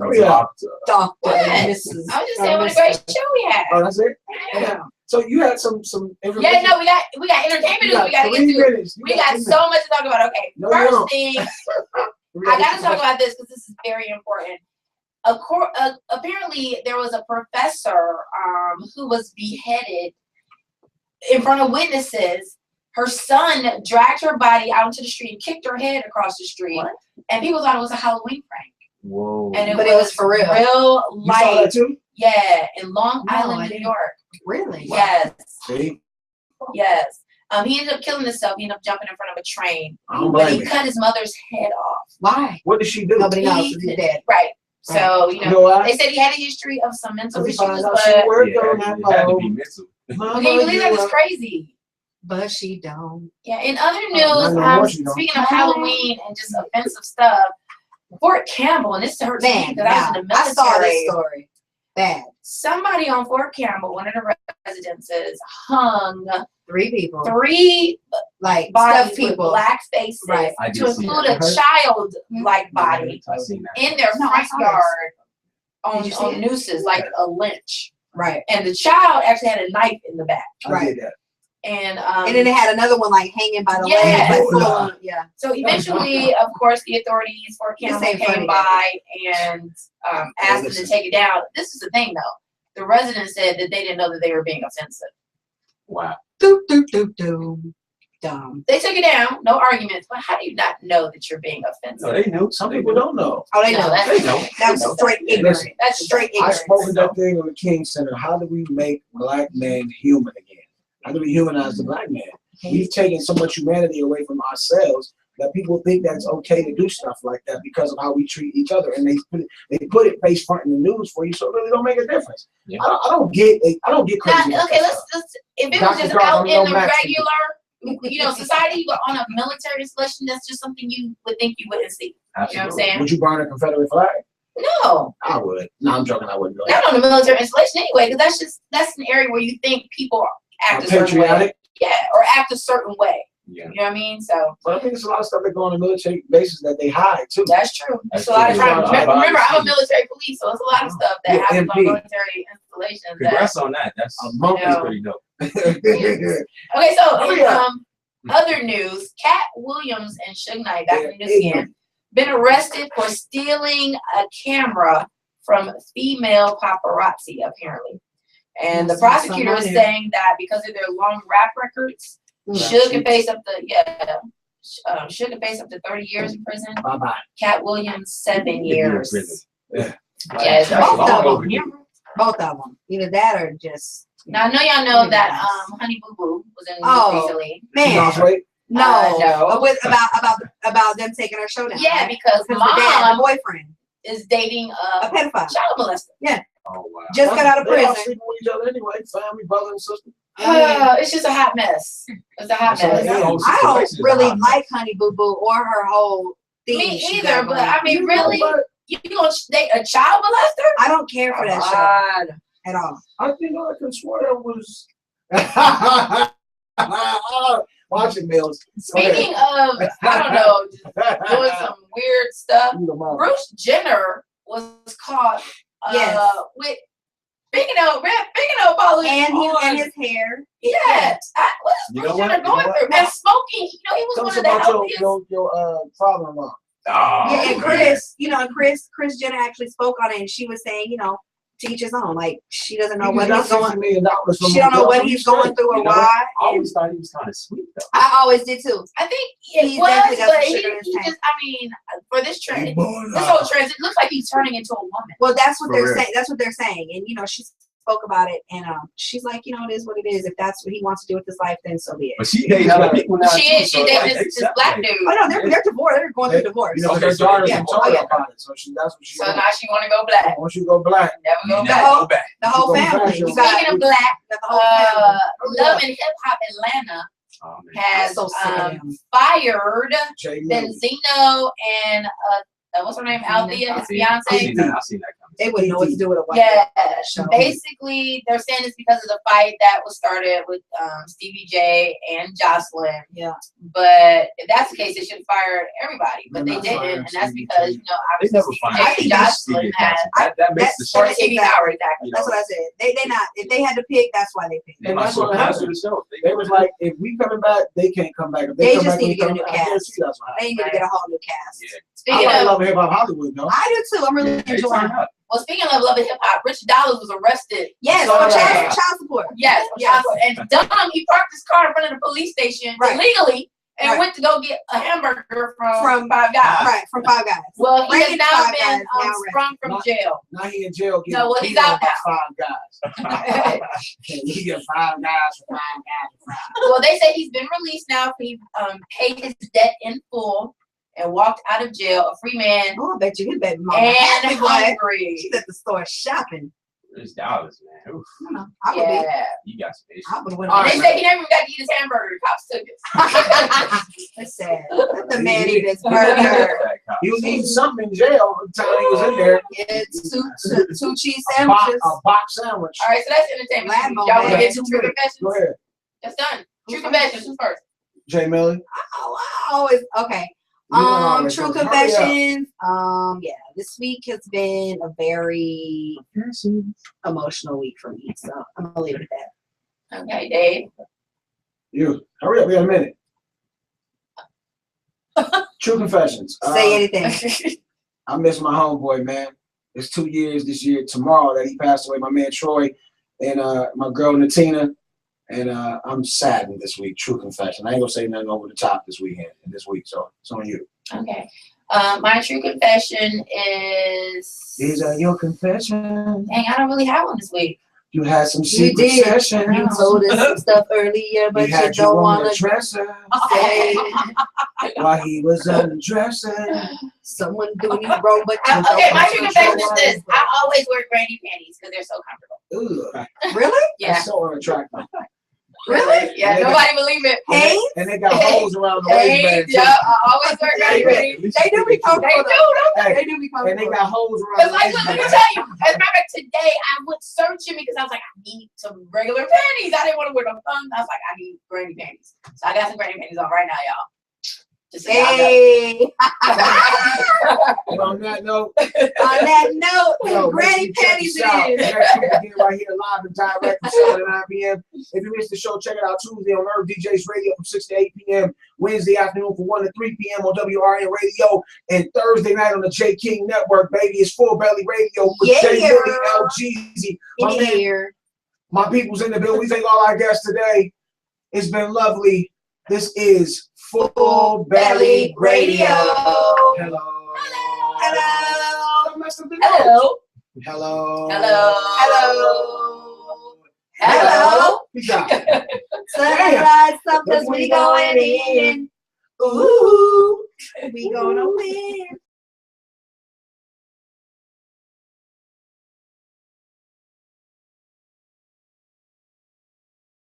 Oh, yeah. Dr. What? and I Mrs. was just saying what a great show we had. Oh, that's it? Yeah. So you had some information? Yeah, no, we got entertainment news we gotta get 3 to. minutes. You We got 3 so much to talk about. Okay, No, you first don't. thing, We I got gotta talk about this because this is very important. Apparently, there was a professor who was beheaded in front of witnesses. Her son dragged her body out into the street and kicked her head across the street. And people thought it was a Halloween prank. Whoa. And But it was for real. Real You saw that life. too? Yeah, in Long No, I Island, New didn't. York. Really? Yes, See? yes. He ended up killing himself. He ended up jumping in front of a train. I don't But blame he you. cut his mother's head off. Why? What did she do? Nobody knows. He- He's dead. Right. So, you You know, know what? they said he had a history of some mental We issues, find out but she worked Yeah, on that it had to pole. be mental. Mama, can you believe that? you It's are- crazy. But she don't. Yeah, in other not news, no more, she don't. speaking of Halloween and just offensive stuff, Fort Campbell, and this hurts me Man, because I was in the I saw this military. story. Bad. Somebody on Fort Campbell, one of the residences, hung 3 people. 3 Like bodies stuffed with people. black faces, Right. I to did see include that. a child-like body I seen that. in their No, I front saw this. yard Did you see on it? nooses like a lynch. Right. And the child actually had a knife in the back. I did that. And And then they had another one like hanging by the Yeah. leg. Like, full Yeah. on- yeah. so eventually, of course, the authorities for This Campbell ain't funny, came by and asked them to take it down. This is the thing, though. the residents said that they didn't know that they were being offensive. Wow. Doop, doop, doop, doop. Dumb. They took it down, no arguments, but how do you not know that you're being offensive? No, they knew. Some people don't know. Oh, they No, know. that's- They know. That's straight ignorant. Listen, That's Straight I ignorant. spoke at that thing on the King Center. How do we make black men human again? How do we humanize the black man? We've taken so much humanity away from ourselves that people think that it's okay to do stuff like that because of how we treat each other, and they put it face front in the news for you, so it really don't make a difference. Yeah. I don't get crazy. Now, about okay, that stuff. let's if it was Dr. just Carter, out no in the match for regular, society, but on a military installation, that's just something you would think you wouldn't see. You know what I'm saying? Would you burn a Confederate flag? No, I would. No, I'm joking. I wouldn't go. not on a military installation anyway, because that's an area where you think people act a certain way. Patriotic. Yeah, or act a certain way. Yeah. You know what I mean? So But I think there's a lot of stuff that go on the military bases that they hide too. that's true. That's It's a lot of true. times. There's a lot of Remember, I'm a obvious military police, so it's a lot of stuff that Yeah, happens on MP. military installations. That, Congrats on that. That's A monk Yeah. pretty dope. okay, so Oh, in, yeah. other news, Cat Williams and Suge Knight, back in the news Yeah. again, been arrested for stealing a camera from female paparazzi, apparently. And the Must have prosecutor is some money. saying that because of their long rap records, Mm. Suge can face up to Suge can face up to 30 years in prison. Bye bye. Cat Williams 7 Prison. years. Yeah. Yeah, it's That's both long of them. overdue. Both of them. Either that or just. Now I know y'all know that Honey Boo Boo was in the news Oh. recently. You Man, lost weight? no. No. With, about them taking her show down. Yeah, right? because Because the dad, mom the boyfriend, is dating a a pedophile. child molester. Oh wow. Just got out of They all prison. sleeping with each other anyway. Family, brother and sister. It's just a hot mess. It's a hot That's all mess. they got. whole I don't situation is really a hot mess. like Honey Boo Boo or her whole thing. Me she either, got but going. I mean, You know, really, but you gonna date a child molester? I don't care for that show God. at all. I think I can swear that was. Watch it, Mills. Speaking of, I don't know, just doing some weird stuff. Bruce Jenner was caught Yes. with speaking of polish And he on. and his hair. Yes. What is You Bruce know what? Jenner You know going what? through? And smoking, he was Tell one us of the about healthiest. your father-in-law. Oh, Yeah, and man. Chris Jenner actually spoke on it, and she was saying, to each his own. Like she doesn't know He what got he's going. $60 million from She don't know what him. he's going through or You know why. I and always thought he was kind of sweet though. I always did too. I think it He's was, definitely got but some sugar in his he tank. just, I mean, for this trend, Hey, boy, this whole trend, it looks like he's turning into a woman. Well, that's what For they're real. saying. That's what they're saying. And she spoke about it, and she's like, it is what it is. If that's what he wants to do with his life, then so be it. But she dating other people now She too, is, so she it's dated like they this separate. black dude. Oh no, they're divorced. They're going through divorce. You know, Okay, their so daughter's yeah. been told Oh, yeah. about it, so that's what she. So now she want to go black. Once you go black, Never go You back. never go back. The whole She gonna family. bash You your- got Speaking of black, the whole family. Love and Hip Hop Atlanta Oh, man. has I'm so sick of him. fired Jay Mills. Benzino and what's her name, Althea, his I fiance. seen that. I seen that coming. They wouldn't know what to do with a white Yeah, girl on that show. basically, they're saying it's because of the fight that was started with Stevie J and Jocelyn. Yeah. But if that's the case, they should have fired everybody, but They're not not firing didn't, and that's Stevie because J. you know They obviously never Stevie find J I and think Jocelyn had That makes the or show. TV Power exactly. That's what I said. They not. If they had to pick, that's why they picked. They And might that's as well what cancel happened. the show. They was like, if we coming back, they can't come back. If They come just back, need we to get a come new back. I cast. guarantee that's what happened. They need to get a whole new cast. Yeah. Speaking I of love Hip Hop Hollywood though. I do too. I'm really Yeah, they enjoying turn it. up. well, speaking of Love and Hip Hop, Rich Dollars was arrested. Yes, So, for child support. Yes, Yes. and dumb, he parked his car in front of the police station Right. illegally and Right. went to go get a hamburger from From- Five Guys. Right, from Five Guys. Well, he has Randy now Five been Guys, now sprung from Not- jail. Now he in jail getting No, well, he's beat out up by 5 guys. He get 5 guys for 5 guys. Well, they say he's been released now. He paid his debt in full and walked out of jail a free man Oh, I bet you his baby mama and happy, boy. hungry. She's at the store shopping. It's dollars, man. Oof, I don't know. I would be. Yeah. you got some issues. I would win. All And right, they man. say he never even got to eat his hamburger. The cops took it. That's sad. Let the man eat his Yeah. burger. He was eating something in jail the time he was in there. It's two cheese A box, sandwiches. a box sandwich. All right, so that's entertainment. Lab Y'all want to moment. get to true confessions? Go ahead, That's done. True confessions. Who's first? Jay Millie. Oh, I always okay. You don't always True go, hurry up. confessions. Yeah, this week has been a very emotional week for me, so I'm gonna leave it at that. Okay, Dave. You hurry up. We got a minute. True confessions. Say anything. I miss my homeboy, man. It's 2 years this year, tomorrow, that he passed away. My man Troy and my girl Natina. And I'm saddened this week, true confession. I ain't gonna say nothing over the top this week, so it's on you. Okay. My true confession is. These are your confessions. Dang, I don't really have one this week. You had some You secret did. sessions. You told us some stuff earlier, but He you had you don't on want the to dresser say while he was undressing. someone doing you wrong, but you Okay, don't my want true to confession show is us. this. I always wear granny panties because they're so comfortable. Ugh, Really? Yeah. that's so unattractive. Really? Yeah, And they nobody believe it. Hey, And they got holes around the Hey, waistband. too. yeah, I always wear granny panties. they do be They comfortable. do, don't Hey, They do be and they comfortable. got holes around Cause the like, look, let me waistband. tell you, as a matter of fact, today I went searching because I was like, I need some regular panties. I didn't want to wear no thongs. I was like, I need granny panties. So I got some granny panties on right now, y'all. Just so y'all know. Hey, And on that note, on that note, yo, granny make sure you check panties us out. it is. Next week again, right here live and direct from 7 to 9 p.m. If you missed the show, check it out Tuesday on Earth DJs Radio from 6 to 8 p.m. Wednesday afternoon from 1 to 3 p.m. on WRN Radio, and Thursday night on the J King Network. Baby, it's Full Belly Radio with Yeah. J Willie L Jeezy. My In man, here. my people's in the building. We thank all our guests today. It's been lovely. This is Full Belly Radio. Hello. Hello. Don't mess up the Hello. notes. Hello. Hello. Hello. Hello. Peace out. Sunrise up 'cause we going in. Ooh, we gonna win.